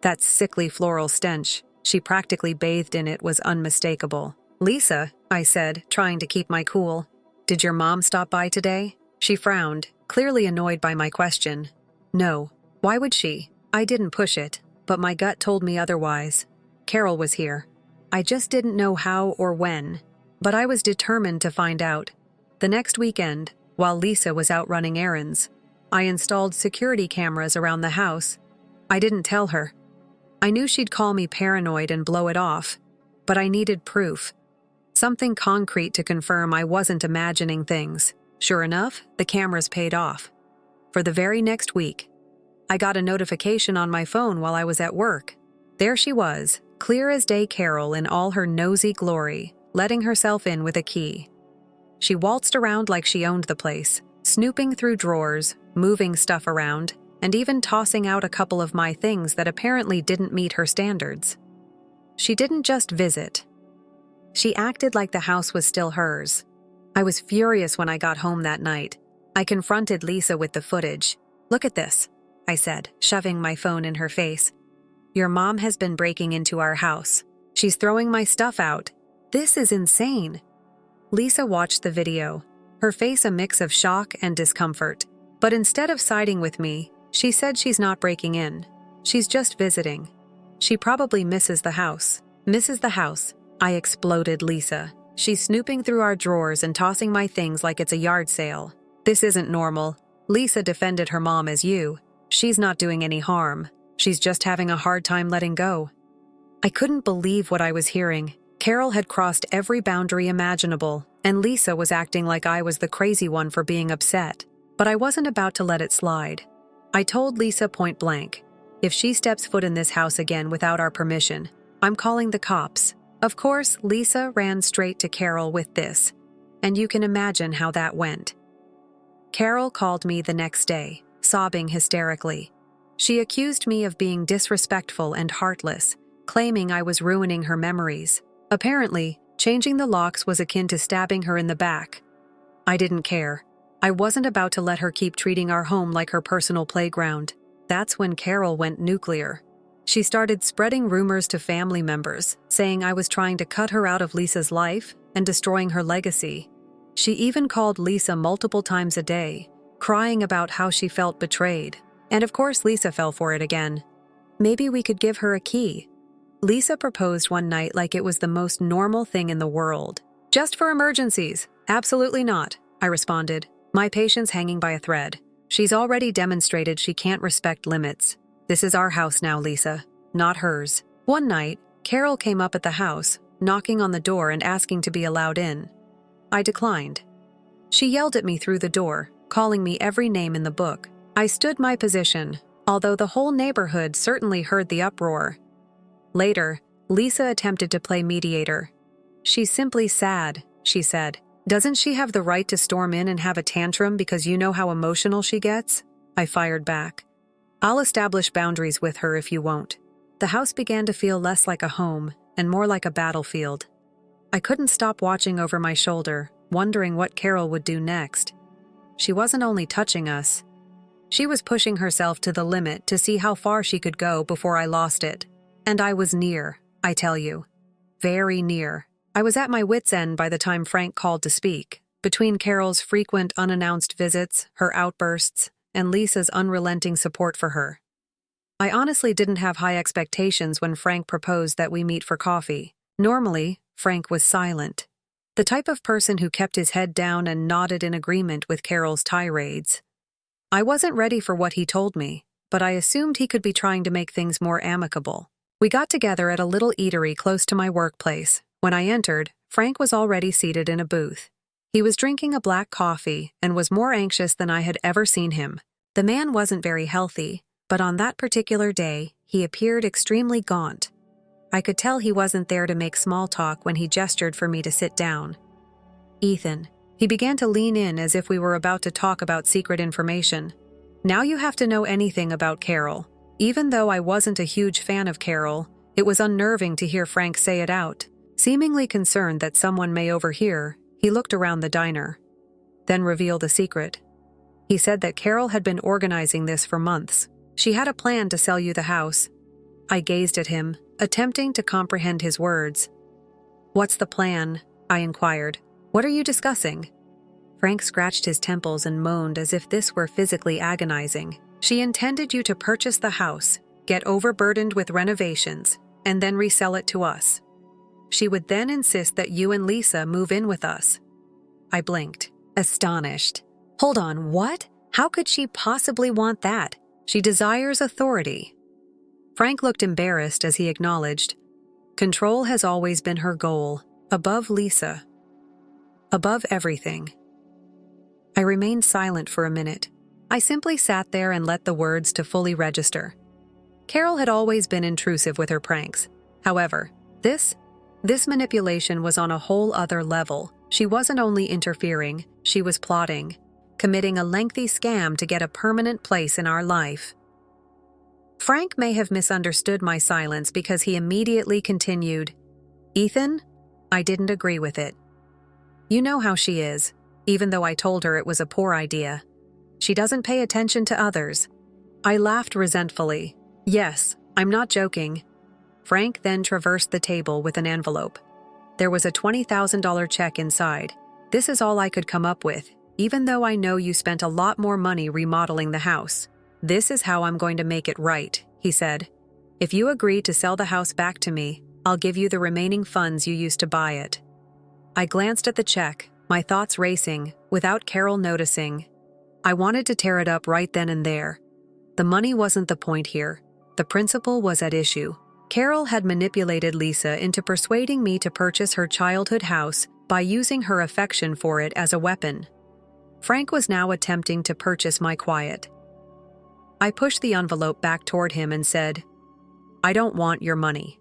That sickly floral stench, she practically bathed in it, was unmistakable. "Lisa," I said, trying to keep my cool, "did your mom stop by today?" She frowned, clearly annoyed by my question. "No. Why would she?" I didn't push it, but my gut told me otherwise. Carol was here. I just didn't know how or when, but I was determined to find out. The next weekend, while Lisa was out running errands, I installed security cameras around the house. I didn't tell her. I knew she'd call me paranoid and blow it off, but I needed proof. Something concrete to confirm I wasn't imagining things. Sure enough, the cameras paid off. For the very next week, I got a notification on my phone while I was at work. There she was, clear as day Carol in all her nosy glory, letting herself in with a key. She waltzed around like she owned the place, snooping through drawers, moving stuff around, and even tossing out a couple of my things that apparently didn't meet her standards. She didn't just visit. She acted like the house was still hers. I was furious when I got home that night. I confronted Lisa with the footage. "Look at this," I said, shoving my phone in her face. "Your mom has been breaking into our house. She's throwing my stuff out. This is insane." Lisa watched the video, her face a mix of shock and discomfort. But instead of siding with me, she said she's not breaking in. She's just visiting. She probably misses the house. "Misses the house," I exploded Lisa. "She's snooping through our drawers and tossing my things like it's a yard sale. This isn't normal." Lisa defended her mom as you. "She's not doing any harm. She's just having a hard time letting go." I couldn't believe what I was hearing. Carol had crossed every boundary imaginable, and Lisa was acting like I was the crazy one for being upset. But I wasn't about to let it slide. I told Lisa point blank, "If she steps foot in this house again without our permission, I'm calling the cops." Of course, Lisa ran straight to Carol with this, and you can imagine how that went. Carol called me the next day, sobbing hysterically. She accused me of being disrespectful and heartless, claiming I was ruining her memories. Apparently, changing the locks was akin to stabbing her in the back. I didn't care. I wasn't about to let her keep treating our home like her personal playground. That's when Carol went nuclear. She started spreading rumors to family members, saying I was trying to cut her out of Lisa's life and destroying her legacy. She even called Lisa multiple times a day, crying about how she felt betrayed. And of course Lisa fell for it again. Maybe we could give her a key. Lisa proposed one night like it was the most normal thing in the world. Just for emergencies. Absolutely not, I responded, my patience hanging by a thread. She's already demonstrated she can't respect limits. This is our house now, Lisa, not hers. One night, Carol came up at the house, knocking on the door and asking to be allowed in. I declined. She yelled at me through the door, calling me every name in the book. I stood my position, although the whole neighborhood certainly heard the uproar. Later, Lisa attempted to play mediator. She's simply sad, she said. Doesn't she have the right to storm in and have a tantrum because you know how emotional she gets? I fired back. I'll establish boundaries with her if you won't. The house began to feel less like a home and more like a battlefield. I couldn't stop watching over my shoulder, wondering what Carol would do next. She wasn't only touching us. She was pushing herself to the limit to see how far she could go before I lost it. And I was near, I tell you. Very near. I was at my wit's end by the time Frank called to speak. Between Carol's frequent unannounced visits, her outbursts, and Lisa's unrelenting support for her. I honestly didn't have high expectations when Frank proposed that we meet for coffee. Normally, Frank was silent. The type of person who kept his head down and nodded in agreement with Carol's tirades. I wasn't ready for what he told me, but I assumed he could be trying to make things more amicable. We got together at a little eatery close to my workplace. When I entered, Frank was already seated in a booth. He was drinking a black coffee and was more anxious than I had ever seen him. The man wasn't very healthy, but on that particular day, he appeared extremely gaunt. I could tell he wasn't there to make small talk when he gestured for me to sit down. Ethan. He began to lean in as if we were about to talk about secret information. Now you have to know anything about Carol. Even though I wasn't a huge fan of Carol, it was unnerving to hear Frank say it out. Seemingly concerned that someone may overhear, he looked around the diner. Then revealed a secret. He said that Carol had been organizing this for months. She had a plan to sell you the house. I gazed at him, attempting to comprehend his words. What's the plan? I inquired. What are you discussing? Frank scratched his temples and moaned as if this were physically agonizing. She intended you to purchase the house, get overburdened with renovations, and then resell it to us. She would then insist that you and Lisa move in with us. I blinked, astonished. Hold on, what? How could she possibly want that? She desires authority. Frank looked embarrassed as he acknowledged, control has always been her goal, above Lisa. Above everything. I remained silent for a minute. I simply sat there and let the words to fully register. Carol had always been intrusive with her pranks. However, this manipulation was on a whole other level. She wasn't only interfering, she was plotting, committing a lengthy scam to get a permanent place in our life. Frank may have misunderstood my silence because he immediately continued, Ethan? I didn't agree with it. You know how she is, even though I told her it was a poor idea. She doesn't pay attention to others. I laughed resentfully. Yes, I'm not joking. Frank then traversed the table with an envelope. There was a $20,000 check inside. This is all I could come up with, even though I know you spent a lot more money remodeling the house. This is how I'm going to make it right, he said. If you agree to sell the house back to me, I'll give you the remaining funds you used to buy it. I glanced at the check, my thoughts racing, without Carol noticing. I wanted to tear it up right then and there. The money wasn't the point here. The principle was at issue. Carol had manipulated Lisa into persuading me to purchase her childhood house by using her affection for it as a weapon. Frank was now attempting to purchase my quiet. I pushed the envelope back toward him and said, I don't want your money.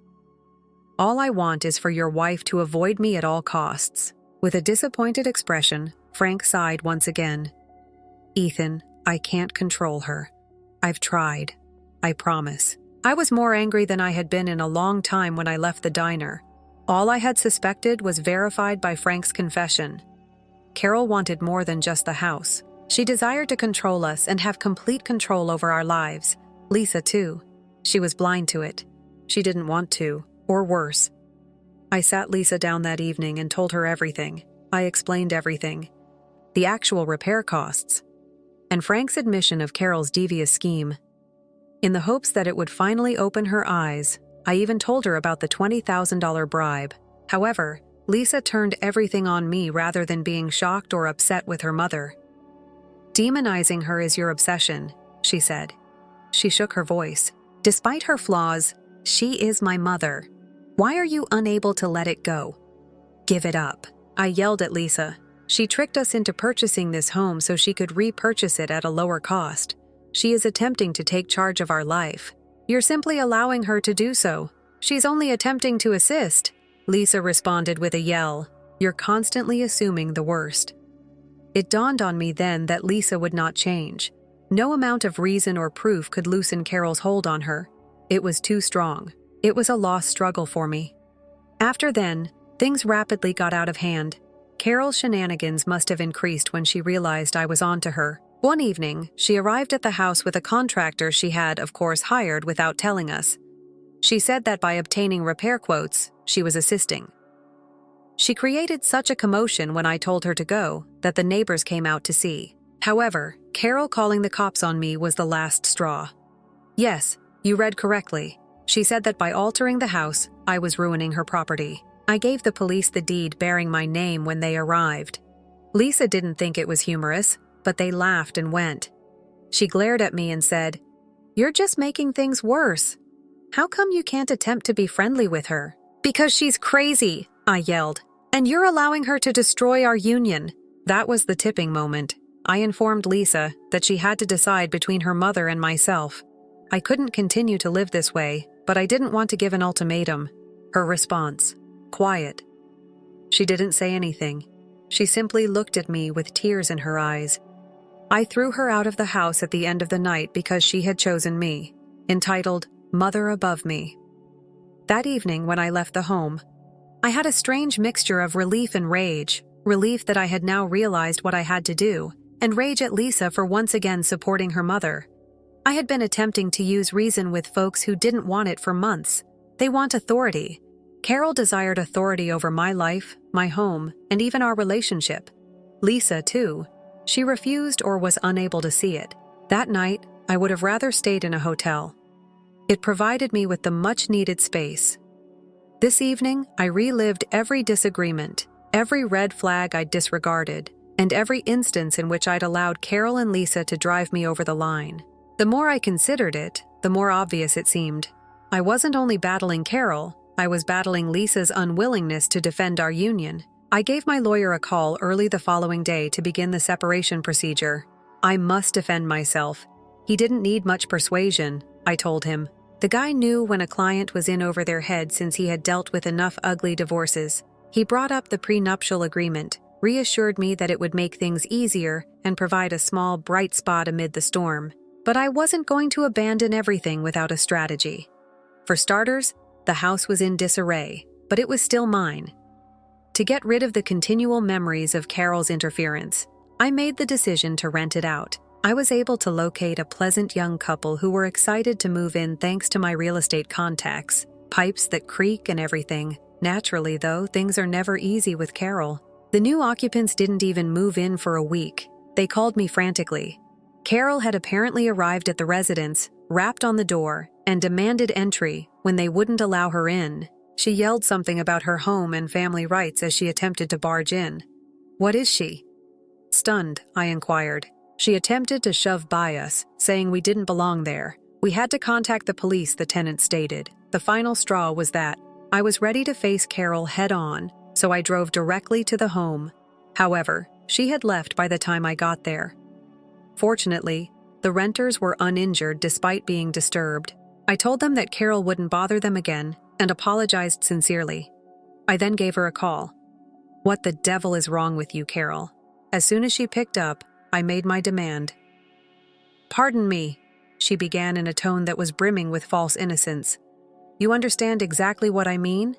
All I want is for your wife to avoid me at all costs. With a disappointed expression, Frank sighed once again. Ethan, I can't control her. I've tried. I promise. I was more angry than I had been in a long time when I left the diner. All I had suspected was verified by Frank's confession. Carol wanted more than just the house. She desired to control us and have complete control over our lives. Lisa, too. She was blind to it. She didn't want to. Or worse. I sat Lisa down that evening and told her everything. I explained everything. The actual repair costs. And Frank's admission of Carol's devious scheme. In the hopes that it would finally open her eyes, I even told her about the $20,000 bribe. However, Lisa turned everything on me rather than being shocked or upset with her mother. "Demonizing her is your obsession," she said. She shook her voice. "Despite her flaws, she is my mother. Why are you unable to let it go?" "Give it up," I yelled at Lisa. "She tricked us into purchasing this home so she could repurchase it at a lower cost. She is attempting to take charge of our life. You're simply allowing her to do so. She's only attempting to assist." Lisa responded with a yell. "You're constantly assuming the worst." It dawned on me then that Lisa would not change. No amount of reason or proof could loosen Carol's hold on her. It was too strong. It was a lost struggle for me. After then, things rapidly got out of hand. Carol's shenanigans must have increased when she realized I was onto her. One evening, she arrived at the house with a contractor she had, of course, hired without telling us. She said that by obtaining repair quotes, she was assisting. She created such a commotion when I told her to go that the neighbors came out to see. However, Carol calling the cops on me was the last straw. Yes, you read correctly. She said that by altering the house, I was ruining her property. I gave the police the deed bearing my name when they arrived. Lisa didn't think it was humorous, but they laughed and went. She glared at me and said, "You're just making things worse. How come you can't attempt to be friendly with her?" "Because she's crazy," I yelled, "and you're allowing her to destroy our union." That was the tipping moment. I informed Lisa that she had to decide between her mother and myself. I couldn't continue to live this way, but I didn't want to give an ultimatum. Her response: quiet. She didn't say anything. She simply looked at me with tears in her eyes. I threw her out of the house at the end of the night because she had chosen me, entitled Mother Above Me. That evening when I left the home, I had a strange mixture of relief and rage, relief that I had now realized what I had to do, and rage at Lisa for once again supporting her mother. I had been attempting to use reason with folks who didn't want it for months. They want authority. Carol desired authority over my life, my home, and even our relationship. Lisa, too. She refused or was unable to see it. That night, I would have rather stayed in a hotel. It provided me with the much-needed space. This evening, I relived every disagreement, every red flag I'd disregarded, and every instance in which I'd allowed Carol and Lisa to drive me over the line. The more I considered it, the more obvious it seemed. I wasn't only battling Carol, I was battling Lisa's unwillingness to defend our union. I gave my lawyer a call early the following day to begin the separation procedure. I must defend myself. He didn't need much persuasion, I told him. The guy knew when a client was in over their head since he had dealt with enough ugly divorces. He brought up the prenuptial agreement, reassured me that it would make things easier and provide a small bright spot amid the storm. But I wasn't going to abandon everything without a strategy. For starters, the house was in disarray, but it was still mine. To get rid of the continual memories of Carol's interference, I made the decision to rent it out. I was able to locate a pleasant young couple who were excited to move in thanks to my real estate contacts, pipes that creak and everything. Naturally, though, things are never easy with Carol. The new occupants didn't even move in for a week. They called me frantically. Carol had apparently arrived at the residence, rapped on the door, and demanded entry when they wouldn't allow her in. She yelled something about her home and family rights as she attempted to barge in. "What is she?" Stunned, I inquired. She attempted to shove by us, saying we didn't belong there. We had to contact the police, the tenant stated. The final straw was that I was ready to face Carol head-on, so I drove directly to the home. However, she had left by the time I got there. Fortunately, the renters were uninjured despite being disturbed. I told them that Carol wouldn't bother them again and apologized sincerely. I then gave her a call. "What the devil is wrong with you, Carol?" As soon as she picked up, I made my demand. "Pardon me," she began in a tone that was brimming with false innocence. "You understand exactly what I mean?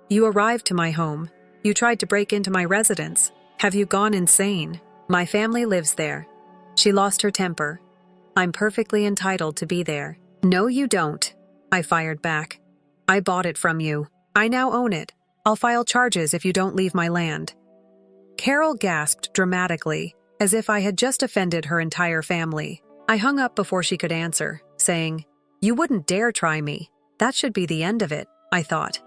You arrived to my home. You tried to break into my residence. Have you gone insane? My family lives there." She lost her temper. "I'm perfectly entitled to be there." "No, you don't," I fired back. "I bought it from you. I now own it. I'll file charges if you don't leave my land." Carol gasped dramatically, as if I had just offended her entire family. I hung up before she could answer, saying, "You wouldn't dare try me. That should be the end of it," I thought.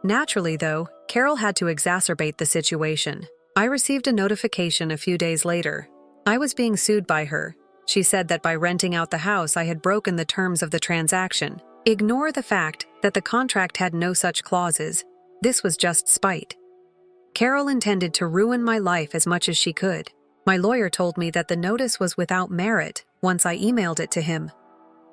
Naturally, though, Carol had to exacerbate the situation. I received a notification a few days later. I was being sued by her. She said that by renting out the house, I had broken the terms of the transaction. Ignore the fact that the contract had no such clauses. This was just spite. Carol intended to ruin my life as much as she could. My lawyer told me that the notice was without merit once I emailed it to him.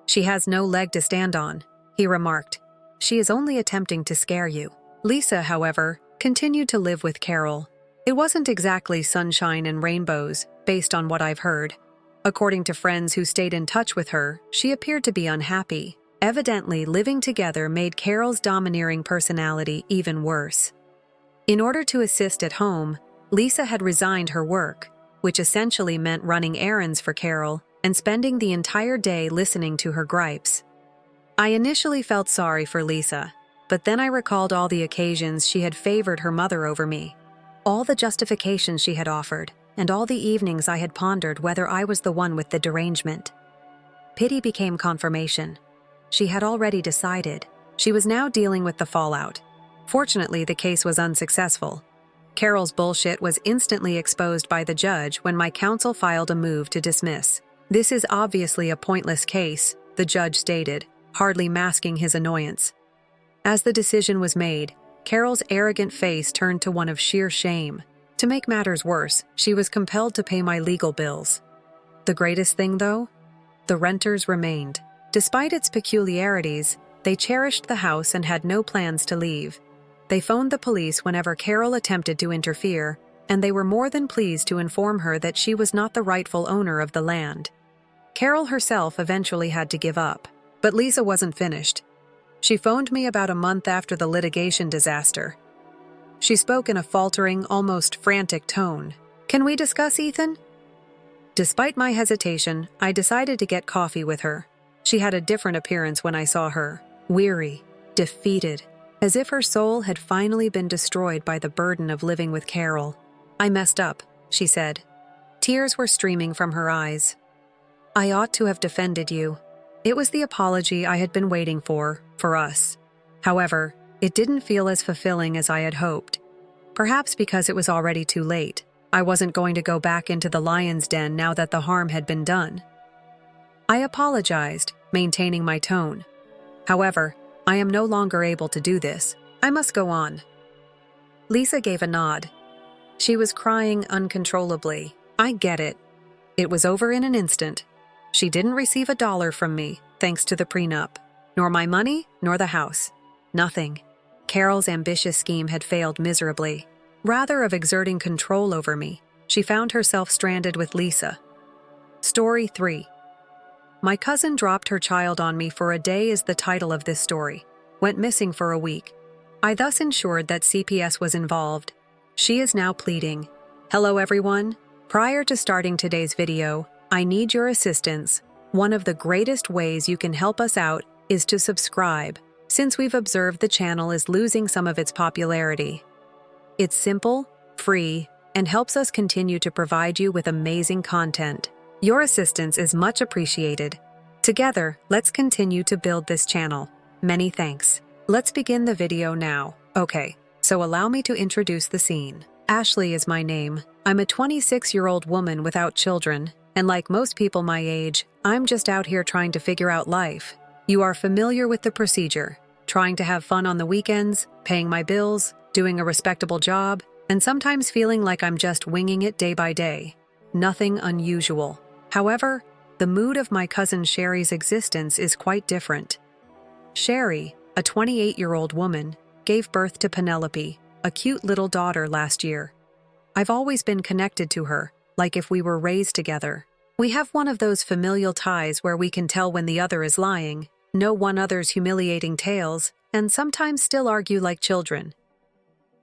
She has no leg to stand on, he remarked. She is only attempting to scare you. Lisa, however, continued to live with Carol. It wasn't exactly sunshine and rainbows, based on what I've heard. According to friends who stayed in touch with her, she appeared to be unhappy. Evidently, living together made Carol's domineering personality even worse. In order to assist at home, Lisa had resigned her work, which essentially meant running errands for Carol and spending the entire day listening to her gripes. I initially felt sorry for Lisa, but then I recalled all the occasions she had favored her mother over me, all the justifications she had offered, and all the evenings I had pondered whether I was the one with the derangement. Pity became confirmation. She had already decided. She was now dealing with the fallout. Fortunately, the case was unsuccessful. Carol's bullshit was instantly exposed by the judge when my counsel filed a move to dismiss. This is obviously a pointless case, the judge stated, hardly masking his annoyance. As the decision was made, Carol's arrogant face turned to one of sheer shame. To make matters worse, she was compelled to pay my legal bills. The greatest thing, though? The renters remained. Despite its peculiarities, they cherished the house and had no plans to leave. They phoned the police whenever Carol attempted to interfere, and they were more than pleased to inform her that she was not the rightful owner of the land. Carol herself eventually had to give up, but Lisa wasn't finished. She phoned me about a month after the litigation disaster. She spoke in a faltering, almost frantic tone. "Can we discuss, Ethan?" Despite my hesitation, I decided to get coffee with her. She had a different appearance when I saw her, weary, defeated, as if her soul had finally been destroyed by the burden of living with Carol. "I messed up," she said. Tears were streaming from her eyes. "I ought to have defended you." It was the apology I had been waiting for us. However, it didn't feel as fulfilling as I had hoped. Perhaps because it was already too late. I wasn't going to go back into the lion's den now that the harm had been done. I apologized, maintaining my tone. However, I am no longer able to do this. I must go on. Lisa gave a nod. She was crying uncontrollably. I get it. It was over in an instant. She didn't receive $1 from me, thanks to the prenup. Nor my money, nor the house. Nothing. Carol's ambitious scheme had failed miserably. Rather of exerting control over me, she found herself stranded with Lisa. Story 3. My cousin dropped her child on me for a day is the title of this story. Went missing for a week. I thus ensured that CPS was involved. She is now pleading. Hello everyone. Prior to starting today's video, I need your assistance. One of the greatest ways you can help us out is to subscribe, since we've observed the channel is losing some of its popularity. It's simple, free, and helps us continue to provide you with amazing content. Your assistance is much appreciated. Together, let's continue to build this channel. Many thanks. Let's begin the video now. Okay, so allow me to introduce the scene. Ashley is my name. I'm a 26-year-old woman without children, and like most people my age, I'm just out here trying to figure out life. You are familiar with the procedure. Trying to have fun on the weekends, paying my bills, doing a respectable job, and sometimes feeling like I'm just winging it day by day. Nothing unusual. However, the mood of my cousin Sherry's existence is quite different. Sherry, a 28-year-old woman, gave birth to Penelope, a cute little daughter, last year. I've always been connected to her, like if we were raised together. We have one of those familial ties where we can tell when the other is lying, know one another's humiliating tales, and sometimes still argue like children.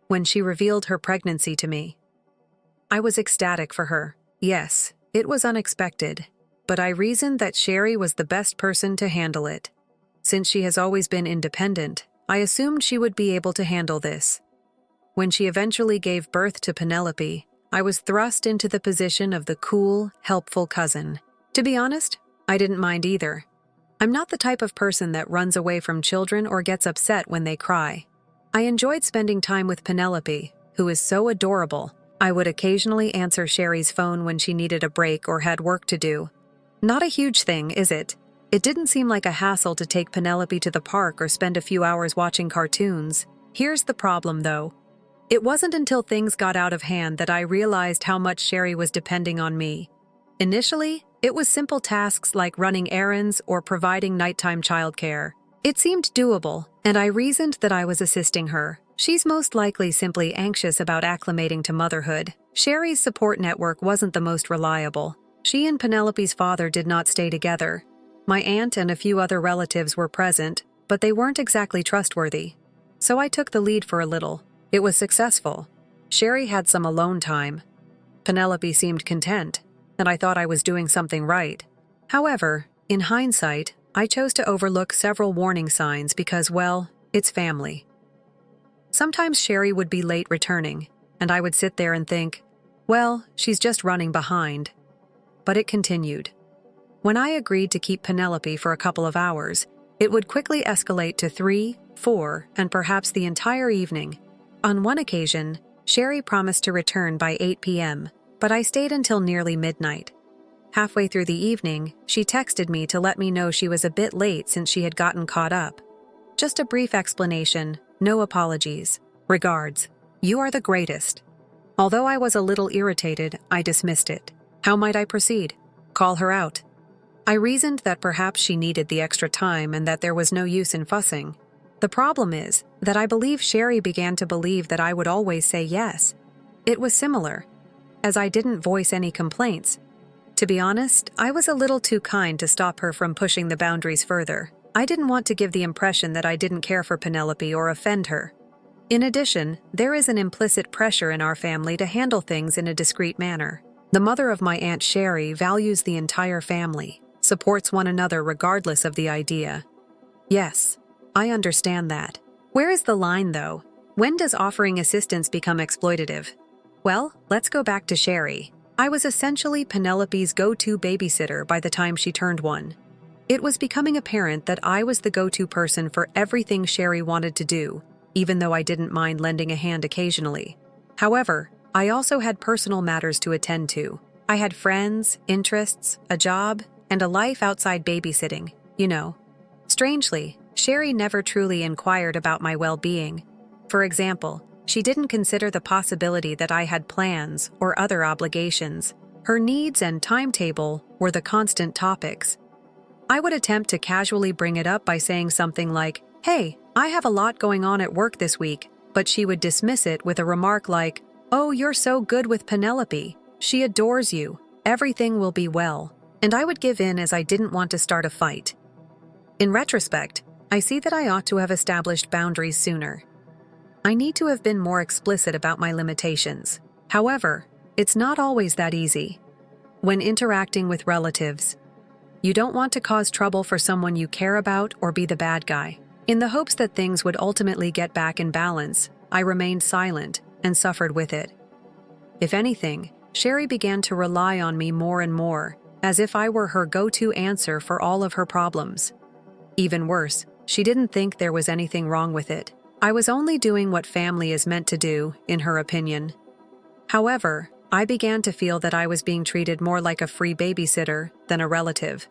When she revealed her pregnancy to me, I was ecstatic for her. Yes, it was unexpected, but I reasoned that Sherry was the best person to handle it. Since she has always been independent, I assumed she would be able to handle this. When she eventually gave birth to Penelope, I was thrust into the position of the cool, helpful cousin. To be honest, I didn't mind either. I'm not the type of person that runs away from children or gets upset when they cry. I enjoyed spending time with Penelope, who is so adorable. I would occasionally answer Sherry's phone when she needed a break or had work to do. Not a huge thing, is it? It didn't seem like a hassle to take Penelope to the park or spend a few hours watching cartoons. Here's the problem, though. It wasn't until things got out of hand that I realized how much Sherry was depending on me. Initially, it was simple tasks like running errands or providing nighttime childcare. It seemed doable, and I reasoned that I was assisting her. She's most likely simply anxious about acclimating to motherhood. Sherry's support network wasn't the most reliable. She and Penelope's father did not stay together. My aunt and a few other relatives were present, but they weren't exactly trustworthy. So I took the lead for a little. It was successful. Sherry had some alone time. Penelope seemed content, and I thought I was doing something right. However, in hindsight, I chose to overlook several warning signs because, well, it's family. Sometimes Sherry would be late returning, and I would sit there and think, well, she's just running behind. But it continued. When I agreed to keep Penelope for a couple of hours, it would quickly escalate to 3, 4, and perhaps the entire evening. On one occasion, Sherry promised to return by 8 p.m., but I stayed until nearly midnight. Halfway through the evening, she texted me to let me know she was a bit late since she had gotten caught up. Just a brief explanation, no apologies. Regards. You are the greatest. Although I was a little irritated, I dismissed it. How might I proceed? Call her out. I reasoned that perhaps she needed the extra time and that there was no use in fussing. The problem is that I believe Sherry began to believe that I would always say yes. It was similar, as I didn't voice any complaints. To be honest, I was a little too kind to stop her from pushing the boundaries further. I didn't want to give the impression that I didn't care for Penelope or offend her. In addition, there is an implicit pressure in our family to handle things in a discreet manner. The mother of my Aunt Sherry values the entire family, supports one another regardless of the idea. Yes, I understand that. Where is the line, though? When does offering assistance become exploitative? Well, let's go back to Sherry. I was essentially Penelope's go-to babysitter by the time she turned 1. It was becoming apparent that I was the go-to person for everything Sherry wanted to do, even though I didn't mind lending a hand occasionally. However, I also had personal matters to attend to. I had friends, interests, a job, and a life outside babysitting, you know. Strangely, Sherry never truly inquired about my well-being. For example, she didn't consider the possibility that I had plans or other obligations. Her needs and timetable were the constant topics. I would attempt to casually bring it up by saying something like, "Hey, I have a lot going on at work this week," but she would dismiss it with a remark like, "Oh, you're so good with Penelope. She adores you. Everything will be well." And I would give in as I didn't want to start a fight. In retrospect, I see that I ought to have established boundaries sooner. I need to have been more explicit about my limitations. However, it's not always that easy. When interacting with relatives, you don't want to cause trouble for someone you care about or be the bad guy. In the hopes that things would ultimately get back in balance, I remained silent and suffered with it. If anything, Sherry began to rely on me more and more, as if I were her go-to answer for all of her problems. Even worse, she didn't think there was anything wrong with it. I was only doing what family is meant to do, in her opinion. However, I began to feel that I was being treated more like a free babysitter than a relative.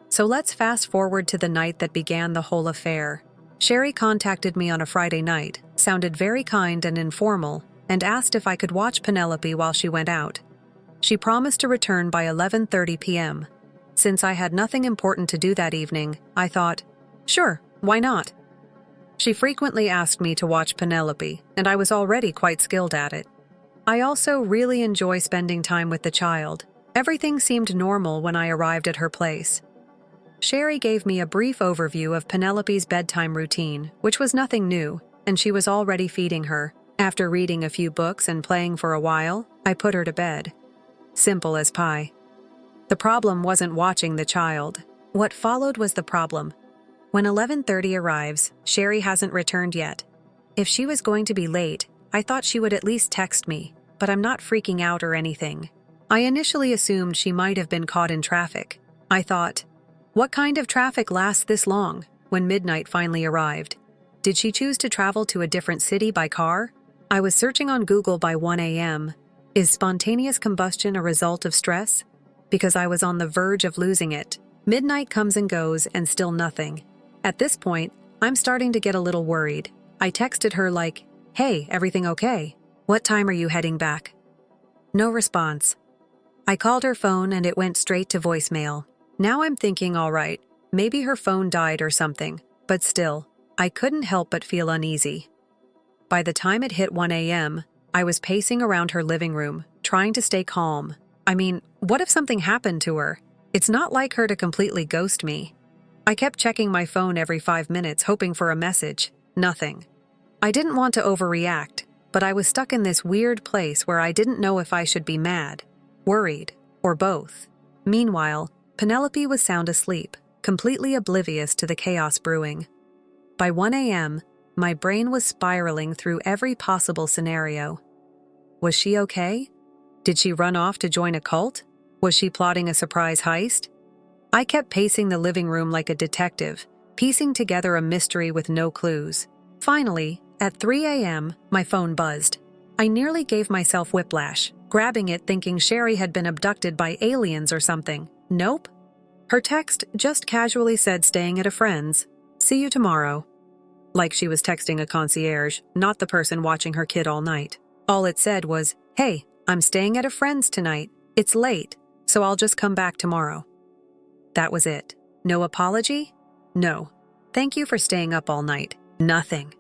So let's fast forward to the night that began the whole affair. Sherry contacted me on a Friday night, sounded very kind and informal, and asked if I could watch Penelope while she went out. She promised to return by 11:30 p.m. Since I had nothing important to do that evening, I thought, sure, why not? She frequently asked me to watch Penelope, and I was already quite skilled at it. I also really enjoy spending time with the child. Everything seemed normal when I arrived at her place. Sherry gave me a brief overview of Penelope's bedtime routine, which was nothing new, and she was already feeding her. After reading a few books and playing for a while, I put her to bed. Simple as pie. The problem wasn't watching the child. What followed was the problem. When 11:30 arrives, Sherry hasn't returned yet. If she was going to be late, I thought she would at least text me, but I'm not freaking out or anything. I initially assumed she might have been caught in traffic. I thought, what kind of traffic lasts this long? When midnight finally arrived, Did she choose to travel to a different city by car? I was searching on Google by 1 a.m. Is spontaneous combustion a result of stress? Because I was on the verge of losing it. Midnight comes and goes and still nothing. At this point, I'm starting to get a little worried. I texted her like, "Hey, everything okay? What time are you heading back?" No response. I called her phone and it went straight to voicemail. Now I'm thinking, all right, maybe her phone died or something, but still, I couldn't help but feel uneasy. By the time it hit 1 a.m., I was pacing around her living room, trying to stay calm. I mean, what if something happened to her? It's not like her to completely ghost me. I kept checking my phone every 5 minutes, hoping for a message. Nothing. I didn't want to overreact, but I was stuck in this weird place where I didn't know if I should be mad, worried, or both. Meanwhile, Penelope was sound asleep, completely oblivious to the chaos brewing. By 1 a.m., my brain was spiraling through every possible scenario. Was she okay? Did she run off to join a cult? Was she plotting a surprise heist? I kept pacing the living room like a detective, piecing together a mystery with no clues. Finally, at 3 a.m., my phone buzzed. I nearly gave myself whiplash, grabbing it thinking Sherry had been abducted by aliens or something. Nope. Her text just casually said staying at a friend's. See you tomorrow. Like she was texting a concierge, not the person watching her kid all night. All it said was, "Hey, I'm staying at a friend's tonight. It's late, so I'll just come back tomorrow." That was it. No apology? No. Thank you for staying up all night. Nothing.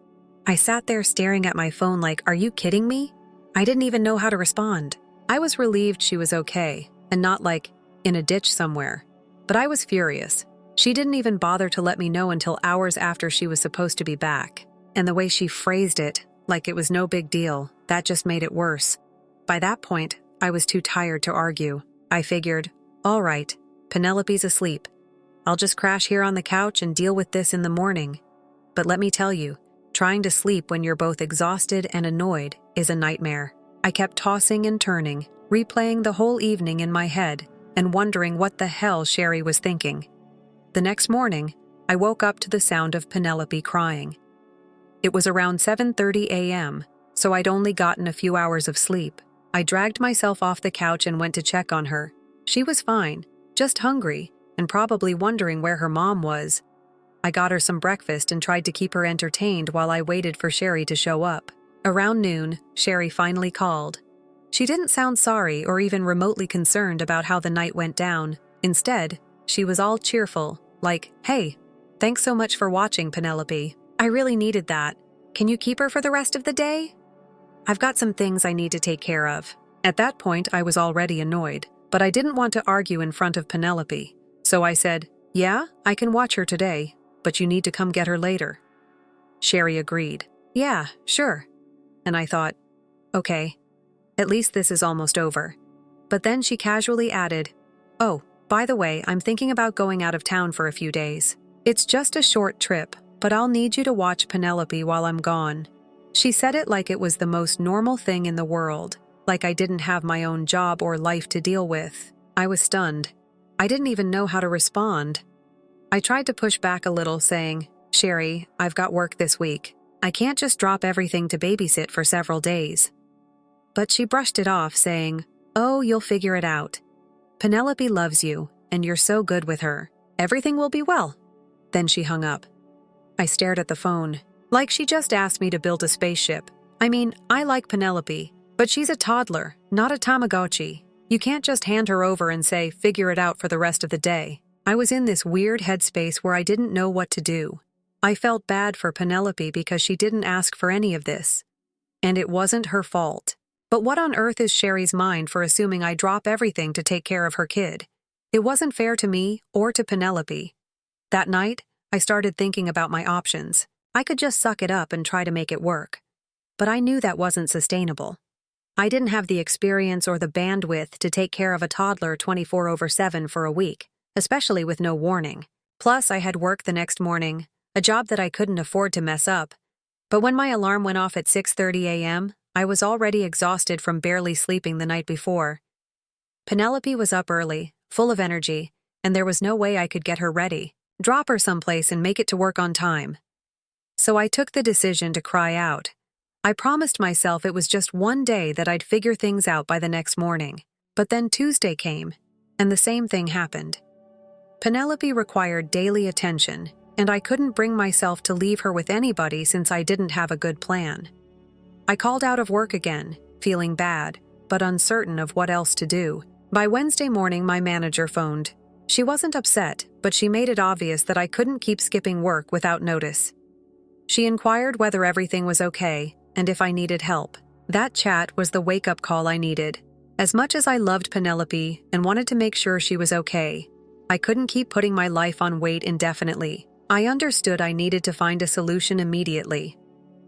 I sat there staring at my phone like, are you kidding me? I didn't even know how to respond. I was relieved she was okay, and not like, in a ditch somewhere. But I was furious. She didn't even bother to let me know until hours after she was supposed to be back. And the way she phrased it, like it was no big deal, that just made it worse. By that point, I was too tired to argue. I figured, all right, Penelope's asleep. I'll just crash here on the couch and deal with this in the morning. But let me tell you, trying to sleep when you're both exhausted and annoyed is a nightmare. I kept tossing and turning, replaying the whole evening in my head, and wondering what the hell Sherry was thinking. The next morning, I woke up to the sound of Penelope crying. It was around 7:30 a.m., so I'd only gotten a few hours of sleep. I dragged myself off the couch and went to check on her. She was fine, just hungry, and probably wondering where her mom was. I got her some breakfast and tried to keep her entertained while I waited for Sherry to show up. Around noon, Sherry finally called. She didn't sound sorry or even remotely concerned about how the night went down. Instead, she was all cheerful, like, "Hey, thanks so much for watching, Penelope. I really needed that. Can you keep her for the rest of the day? I've got some things I need to take care of." At that point, I was already annoyed, but I didn't want to argue in front of Penelope. So I said, "Yeah, I can watch her today, but you need to come get her later." Sherry agreed. "Yeah, sure." And I thought, okay, at least this is almost over. But then she casually added, "Oh, by the way, I'm thinking about going out of town for a few days. It's just a short trip, but I'll need you to watch Penelope while I'm gone." She said it like it was the most normal thing in the world, like I didn't have my own job or life to deal with. I was stunned. I didn't even know how to respond. I tried to push back a little, saying, "Sherry, I've got work this week. I can't just drop everything to babysit for several days." But she brushed it off, saying, "Oh, you'll figure it out. Penelope loves you, and you're so good with her. Everything will be well." Then she hung up. I stared at the phone, like she just asked me to build a spaceship. I mean, I like Penelope, but she's a toddler, not a Tamagotchi. You can't just hand her over and say, "Figure it out for the rest of the day." I was in this weird headspace where I didn't know what to do. I felt bad for Penelope because she didn't ask for any of this. And it wasn't her fault. But what on earth is Sherry's mind for assuming I drop everything to take care of her kid? It wasn't fair to me or to Penelope. That night, I started thinking about my options. I could just suck it up and try to make it work. But I knew that wasn't sustainable. I didn't have the experience or the bandwidth to take care of a toddler 24/7 for a week, especially with no warning. Plus, I had work the next morning, a job that I couldn't afford to mess up. But when my alarm went off at 6:30 a.m., I was already exhausted from barely sleeping the night before. Penelope was up early, full of energy, and there was no way I could get her ready, drop her someplace and make it to work on time. so I took the decision to cry out. I promised myself it was just one day, that I'd figure things out by the next morning. But then Tuesday came, and the same thing happened. Penelope required daily attention, and I couldn't bring myself to leave her with anybody since I didn't have a good plan. I called out of work again, feeling bad, but uncertain of what else to do. By Wednesday morning, my manager phoned. She wasn't upset, but she made it obvious that I couldn't keep skipping work without notice. She inquired whether everything was okay and if I needed help. That chat was the wake-up call I needed. As much as I loved Penelope and wanted to make sure she was okay, I couldn't keep putting my life on wait indefinitely. I understood I needed to find a solution immediately.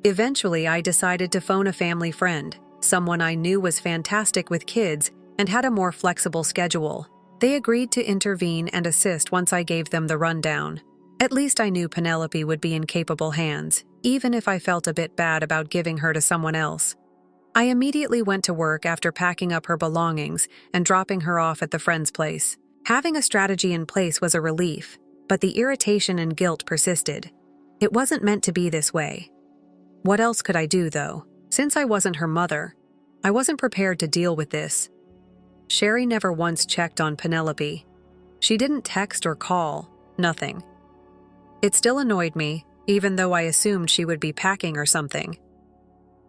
Eventually, I decided to phone a family friend, someone I knew was fantastic with kids and had a more flexible schedule. They agreed to intervene and assist once I gave them the rundown. At least I knew Penelope would be in capable hands, even if I felt a bit bad about giving her to someone else. I immediately went to work after packing up her belongings and dropping her off at the friend's place. Having a strategy in place was a relief, but the irritation and guilt persisted. It wasn't meant to be this way. What else could I do, though? Since I wasn't her mother, I wasn't prepared to deal with this. Sherry never once checked on Penelope. She didn't text or call, nothing. It still annoyed me, even though I assumed she would be packing or something.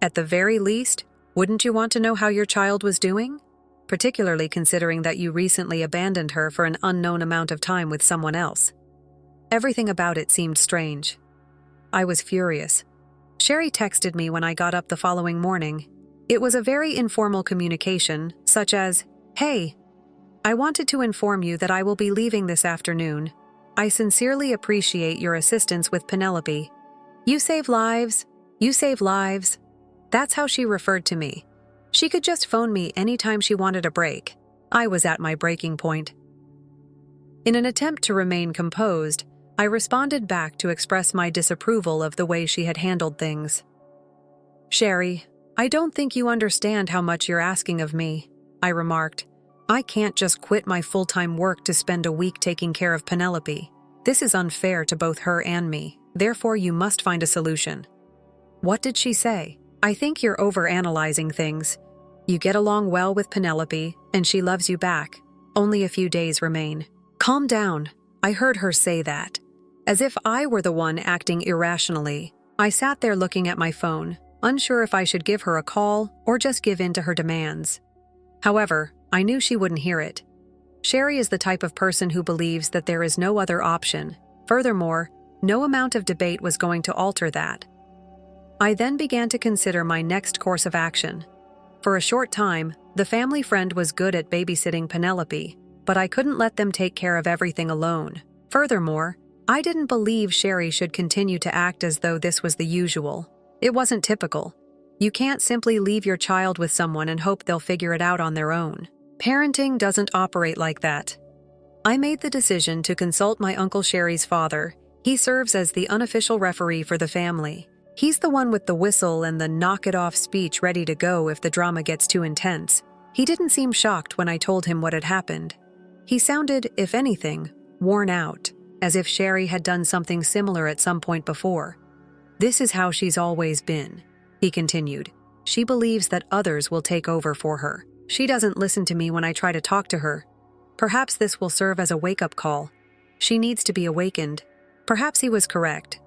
At the very least, wouldn't you want to know how your child was doing? Particularly considering that you recently abandoned her for an unknown amount of time with someone else. Everything about it seemed strange. I was furious. Sherry texted me when I got up the following morning. It was a very informal communication, such as, "Hey, I wanted to inform you that I will be leaving this afternoon. I sincerely appreciate your assistance with Penelope. You save lives. You save lives." That's how she referred to me. She could just phone me anytime she wanted a break. I was at my breaking point. In an attempt to remain composed, I responded back to express my disapproval of the way she had handled things. "Sherry, I don't think you understand how much you're asking of me," I remarked. "I can't just quit my full-time work to spend a week taking care of Penelope. This is unfair to both her and me. Therefore, you must find a solution." What did she say? "I think you're overanalyzing things. You get along well with Penelope, and she loves you back. Only a few days remain." "Calm down," I heard her say that. As if I were the one acting irrationally, I sat there looking at my phone, unsure if I should give her a call or just give in to her demands. However, I knew she wouldn't hear it. Sherry is the type of person who believes that there is no other option. Furthermore, no amount of debate was going to alter that. I then began to consider my next course of action. For a short time, the family friend was good at babysitting Penelope, but I couldn't let them take care of everything alone. Furthermore, I didn't believe Sherry should continue to act as though this was the usual. It wasn't typical. You can't simply leave your child with someone and hope they'll figure it out on their own. Parenting doesn't operate like that. I made the decision to consult my Uncle Sherry's father. He serves as the unofficial referee for the family. He's the one with the whistle and the knock-it-off speech ready to go if the drama gets too intense. He didn't seem shocked when I told him what had happened. He sounded, if anything, worn out, as if Sherry had done something similar at some point before. "This is how she's always been," he continued. "She believes that others will take over for her. She doesn't listen to me when I try to talk to her. Perhaps this will serve as a wake-up call. She needs to be awakened." Perhaps he was correct.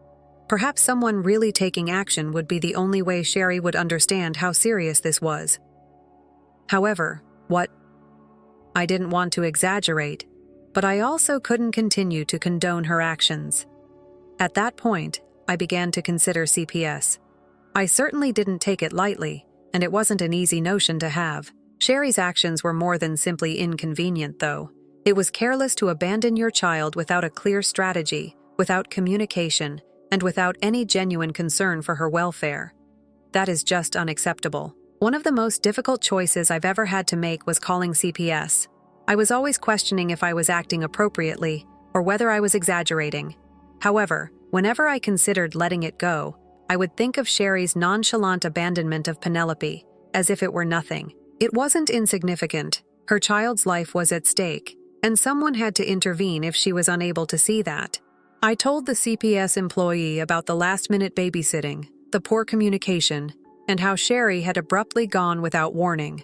Perhaps someone really taking action would be the only way Sherry would understand how serious this was. However, I didn't want to exaggerate, but I also couldn't continue to condone her actions. At that point, I began to consider CPS. I certainly didn't take it lightly, and it wasn't an easy notion to have. Sherry's actions were more than simply inconvenient, though. It was careless to abandon your child without a clear strategy, without communication, and without any genuine concern for her welfare. That is just unacceptable. One of the most difficult choices I've ever had to make was calling CPS. I was always questioning if I was acting appropriately or whether I was exaggerating. However, whenever I considered letting it go, I would think of Sherry's nonchalant abandonment of Penelope, as if it were nothing. It wasn't insignificant. Her child's life was at stake, and someone had to intervene if she was unable to see that. I told the CPS employee about the last-minute babysitting, the poor communication, and how Sherry had abruptly gone without warning.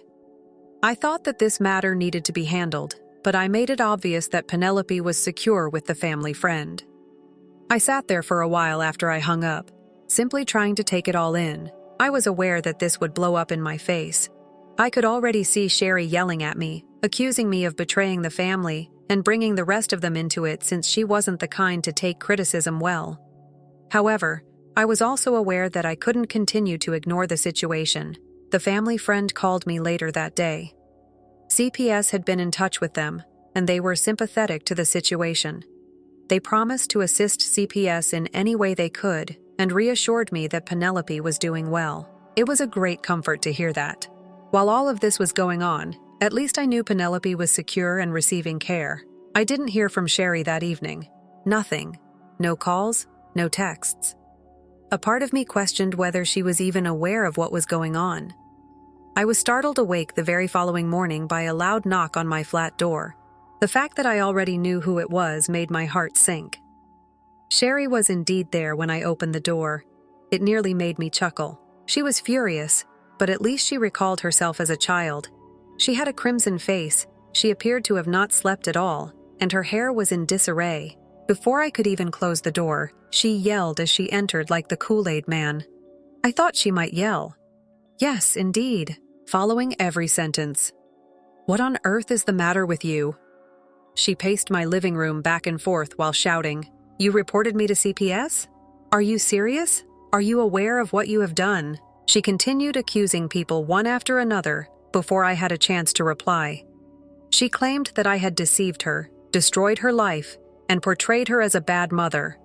I thought that this matter needed to be handled, but I made it obvious that Penelope was secure with the family friend. I sat there for a while after I hung up, simply trying to take it all in. I was aware that this would blow up in my face. I could already see Sherry yelling at me, accusing me of betraying the family and bringing the rest of them into it since she wasn't the kind to take criticism well. However, I was also aware that I couldn't continue to ignore the situation. The family friend called me later that day. CPS had been in touch with them, and they were sympathetic to the situation. They promised to assist CPS in any way they could and reassured me that Penelope was doing well. It was a great comfort to hear that. While all of this was going on, at least I knew Penelope was secure and receiving care. I didn't hear from Sherry that evening. Nothing. No calls, no texts. A part of me questioned whether she was even aware of what was going on. I was startled awake the very following morning by a loud knock on my flat door. The fact that I already knew who it was made my heart sink. Sherry was indeed there when I opened the door. It nearly made me chuckle. She was furious, but at least she recalled herself as a child. She had a crimson face, she appeared to have not slept at all, and her hair was in disarray. Before I could even close the door, she yelled as she entered like the Kool-Aid man. I thought she might yell. Yes, indeed, following every sentence. What on earth is the matter with you? She paced my living room back and forth while shouting, You reported me to CPS? Are you serious? Are you aware of what you have done? She continued accusing people one after another before I had a chance to reply. She claimed that I had deceived her, destroyed her life, and portrayed her as a bad mother.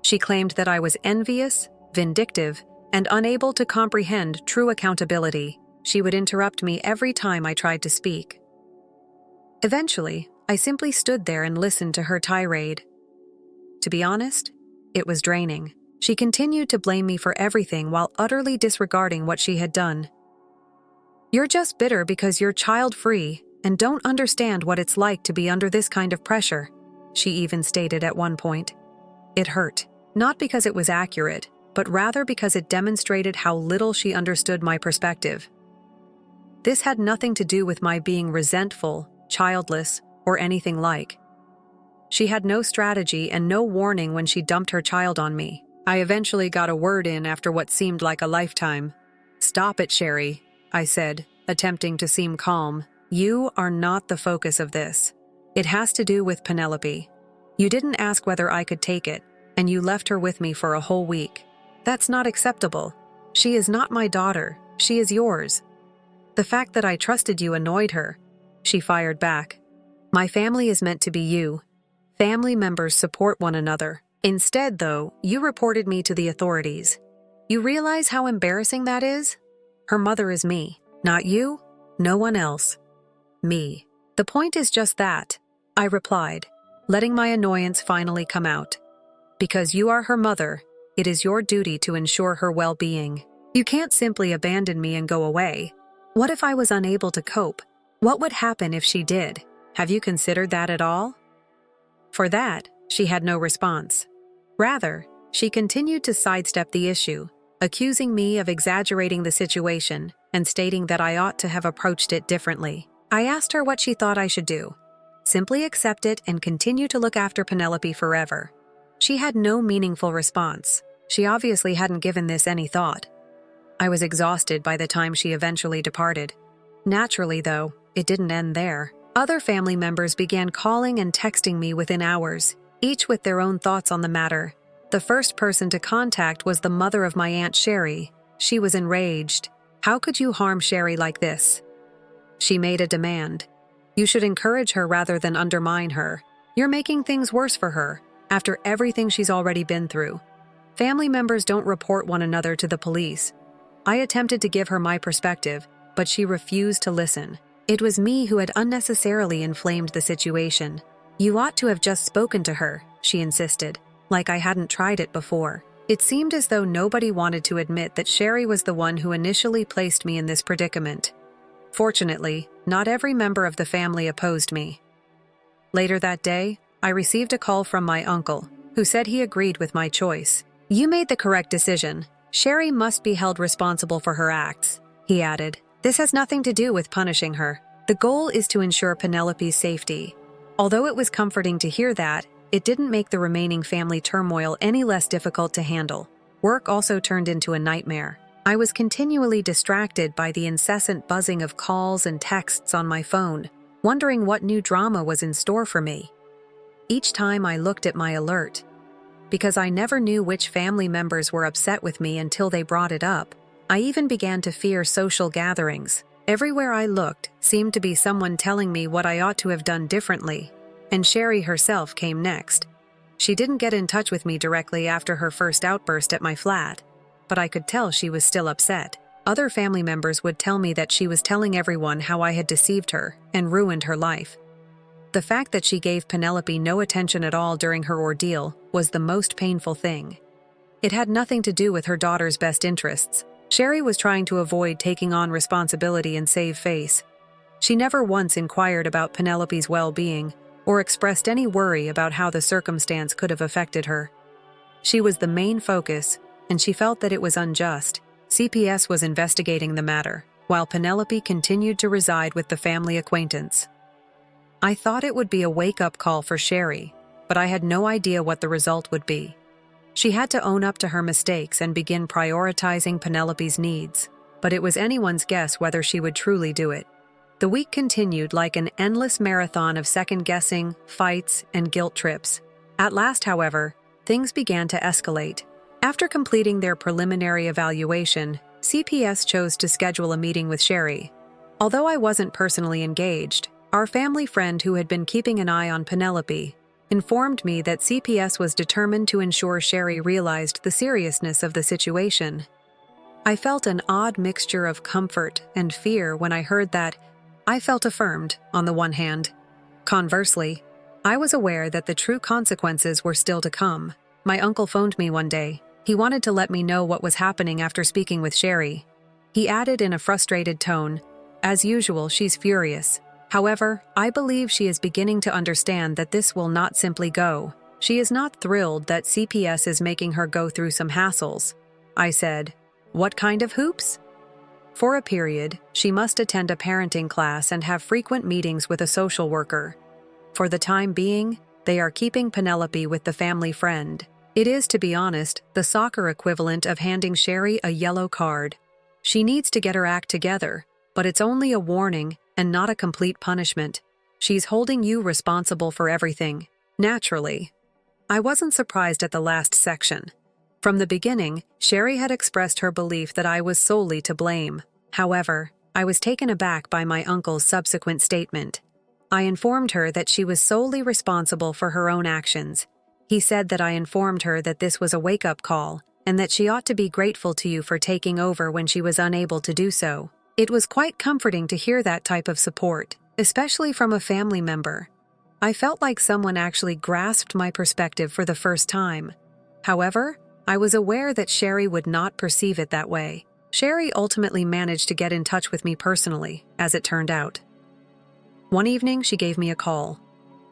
She claimed that I was envious, vindictive, and unable to comprehend true accountability. She would interrupt me every time I tried to speak. Eventually, I simply stood there and listened to her tirade. To be honest, it was draining. She continued to blame me for everything while utterly disregarding what she had done. You're just bitter because you're child-free and don't understand what it's like to be under this kind of pressure, she even stated at one point. It hurt, not because it was accurate, but rather because it demonstrated how little she understood my perspective. This had nothing to do with my being resentful, childless, or anything like. She had no strategy and no warning when she dumped her child on me. I eventually got a word in after what seemed like a lifetime. Stop it, Sherry, I said, attempting to seem calm. You are not the focus of this. It has to do with Penelope. You didn't ask whether I could take it, and you left her with me for a whole week. That's not acceptable. She is not my daughter. She is yours. The fact that I trusted you annoyed her. She fired back. My family is meant to be you. Family members support one another. Instead, though, you reported me to the authorities. You realize how embarrassing that is? Her mother is me. Not you, no one else. Me. The point is just that, I replied, letting my annoyance finally come out. Because you are her mother, it is your duty to ensure her well-being. You can't simply abandon me and go away. What if I was unable to cope? What would happen if she did? Have you considered that at all? For that, she had no response. Rather, she continued to sidestep the issue, accusing me of exaggerating the situation and stating that I ought to have approached it differently. I asked her what she thought I should do. Simply accept it and continue to look after Penelope forever. She had no meaningful response. She obviously hadn't given this any thought. I was exhausted by the time she eventually departed. Naturally, though, it didn't end there. Other family members began calling and texting me within hours, each with their own thoughts on the matter. The first person to contact was the mother of my Aunt Sherry. She was enraged. How could you harm Sherry like this? She made a demand. You should encourage her rather than undermine her. You're making things worse for her, after everything she's already been through. Family members don't report one another to the police. I attempted to give her my perspective, but she refused to listen. It was me who had unnecessarily inflamed the situation. You ought to have just spoken to her, she insisted, like I hadn't tried it before. It seemed as though nobody wanted to admit that Sherry was the one who initially placed me in this predicament. Fortunately, not every member of the family opposed me. Later that day, I received a call from my uncle, who said he agreed with my choice. "You made the correct decision. Sherry must be held responsible for her acts," he added. "This has nothing to do with punishing her. The goal is to ensure Penelope's safety." Although it was comforting to hear that, it didn't make the remaining family turmoil any less difficult to handle. Work also turned into a nightmare. I was continually distracted by the incessant buzzing of calls and texts on my phone, wondering what new drama was in store for me. Each time I looked at my alert, because I never knew which family members were upset with me until they brought it up, I even began to fear social gatherings. Everywhere I looked seemed to be someone telling me what I ought to have done differently, and Sherry herself came next. She didn't get in touch with me directly after her first outburst at my flat, but I could tell she was still upset. Other family members would tell me that she was telling everyone how I had deceived her and ruined her life. The fact that she gave Penelope no attention at all during her ordeal was the most painful thing. It had nothing to do with her daughter's best interests. Sherry was trying to avoid taking on responsibility and save face. She never once inquired about Penelope's well-being or expressed any worry about how the circumstance could have affected her. She was the main focus, and she felt that it was unjust. CPS was investigating the matter, while Penelope continued to reside with the family acquaintance. I thought it would be a wake-up call for Sherry, but I had no idea what the result would be. She had to own up to her mistakes and begin prioritizing Penelope's needs, but it was anyone's guess whether she would truly do it. The week continued like an endless marathon of second-guessing, fights, and guilt trips. At last, however, things began to escalate. After completing their preliminary evaluation, CPS chose to schedule a meeting with Sherry. Although I wasn't personally engaged, our family friend who had been keeping an eye on Penelope informed me that CPS was determined to ensure Sherry realized the seriousness of the situation. I felt an odd mixture of comfort and fear when I heard that. I felt affirmed, on the one hand. Conversely, I was aware that the true consequences were still to come. My uncle phoned me one day. He wanted to let me know what was happening after speaking with Sherry. He added in a frustrated tone, "As usual, she's furious. However, I believe she is beginning to understand that this will not simply go. She is not thrilled that CPS is making her go through some hassles." I said, "What kind of hoops?" For a period, she must attend a parenting class and have frequent meetings with a social worker. For the time being, they are keeping Penelope with the family friend. It is, to be honest, the soccer equivalent of handing Sherry a yellow card. She needs to get her act together, but it's only a warning and not a complete punishment. She's holding you responsible for everything. Naturally. I wasn't surprised at the last section. From the beginning, Sherry had expressed her belief that I was solely to blame. However, I was taken aback by my uncle's subsequent statement. I informed her that she was solely responsible for her own actions. He said that I informed her that this was a wake-up call, and that she ought to be grateful to you for taking over when she was unable to do so. It was quite comforting to hear that type of support, especially from a family member. I felt like someone actually grasped my perspective for the first time. However, I was aware that Sherry would not perceive it that way. Sherry ultimately managed to get in touch with me personally, as it turned out. One evening, she gave me a call.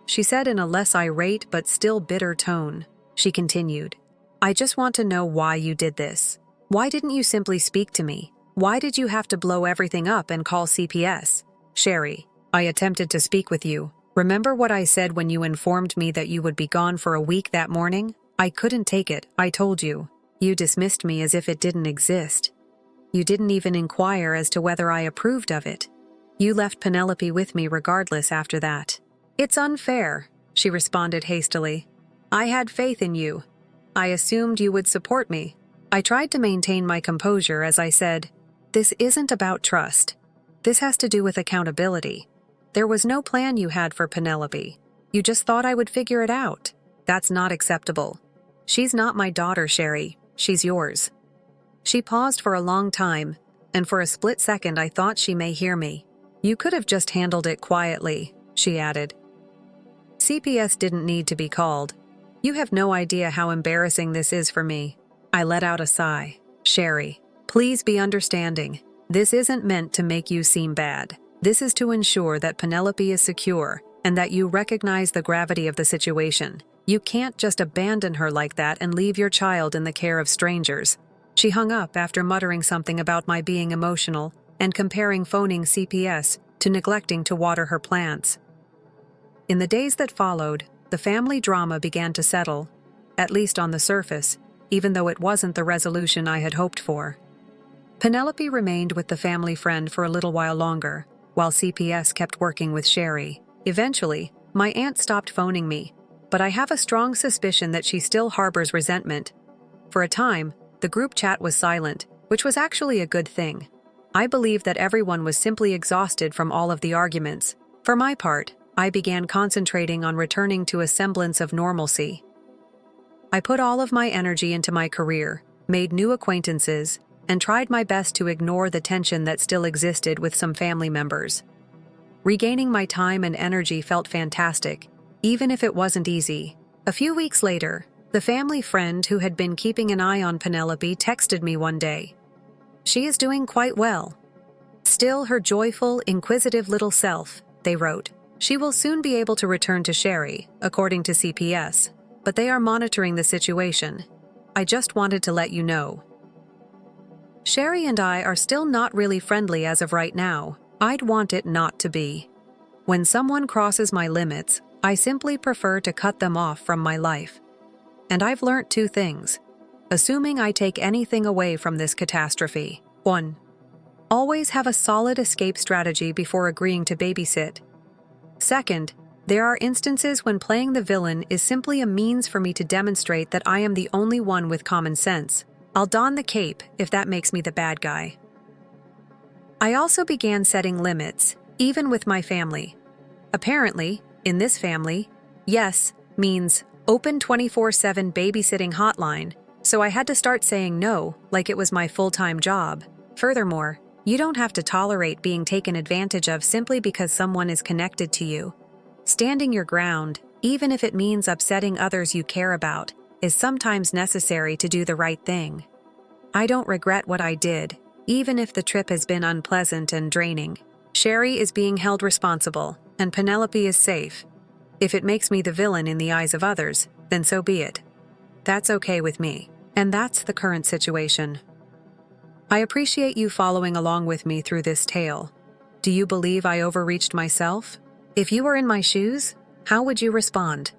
She said in a less irate but still bitter tone, she continued, "I just want to know why you did this. Why didn't you simply speak to me? Why did you have to blow everything up and call CPS? Sherry, I attempted to speak with you. Remember what I said when you informed me that you would be gone for a week that morning? I couldn't take it, I told you. You dismissed me as if it didn't exist. You didn't even inquire as to whether I approved of it. You left Penelope with me regardless after that." "It's unfair," she responded hastily. "I had faith in you. I assumed you would support me." I tried to maintain my composure as I said, "This isn't about trust. This has to do with accountability. There was no plan you had for Penelope. You just thought I would figure it out. That's not acceptable. She's not my daughter, Sherry. She's yours." She paused for a long time, and for a split second I thought she may hear me. "You could have just handled it quietly," she added. "CPS didn't need to be called. You have no idea how embarrassing this is for me." I let out a sigh. "Sherry, please be understanding. This isn't meant to make you seem bad. This is to ensure that Penelope is secure and that you recognize the gravity of the situation. You can't just abandon her like that and leave your child in the care of strangers." She hung up after muttering something about my being emotional and comparing phoning CPS to neglecting to water her plants. In the days that followed, the family drama began to settle, at least on the surface, even though it wasn't the resolution I had hoped for. Penelope remained with the family friend for a little while longer, while CPS kept working with Sherry. Eventually, my aunt stopped phoning me, but I have a strong suspicion that she still harbors resentment. For a time, the group chat was silent, which was actually a good thing. I believe that everyone was simply exhausted from all of the arguments. For my part, I began concentrating on returning to a semblance of normalcy. I put all of my energy into my career, made new acquaintances, and tried my best to ignore the tension that still existed with some family members. Regaining my time and energy felt fantastic, even if it wasn't easy. A few weeks later, the family friend who had been keeping an eye on Penelope texted me one day. "She is doing quite well. Still her joyful, inquisitive little self," they wrote. "She will soon be able to return to Sherry, according to CPS, but they are monitoring the situation. I just wanted to let you know." Sherry and I are still not really friendly as of right now. I'd want it not to be. When someone crosses my limits, I simply prefer to cut them off from my life. And I've learnt two things, assuming I take anything away from this catastrophe. 1. Always have a solid escape strategy before agreeing to babysit. 2nd, there are instances when playing the villain is simply a means for me to demonstrate that I am the only one with common sense. I'll don the cape if that makes me the bad guy. I also began setting limits, even with my family. Apparently, in this family, yes means open 24/7 babysitting hotline, so I had to start saying no like it was my full-time job. Furthermore, you don't have to tolerate being taken advantage of simply because someone is connected to you. Standing your ground, even if it means upsetting others you care about, is sometimes necessary to do the right thing. I don't regret what I did, even if the trip has been unpleasant and draining. Sherry is being held responsible, and Penelope is safe. If it makes me the villain in the eyes of others, then so be it. That's okay with me, and that's the current situation. I appreciate you following along with me through this tale. Do you believe I overreached myself? If you were in my shoes, how would you respond?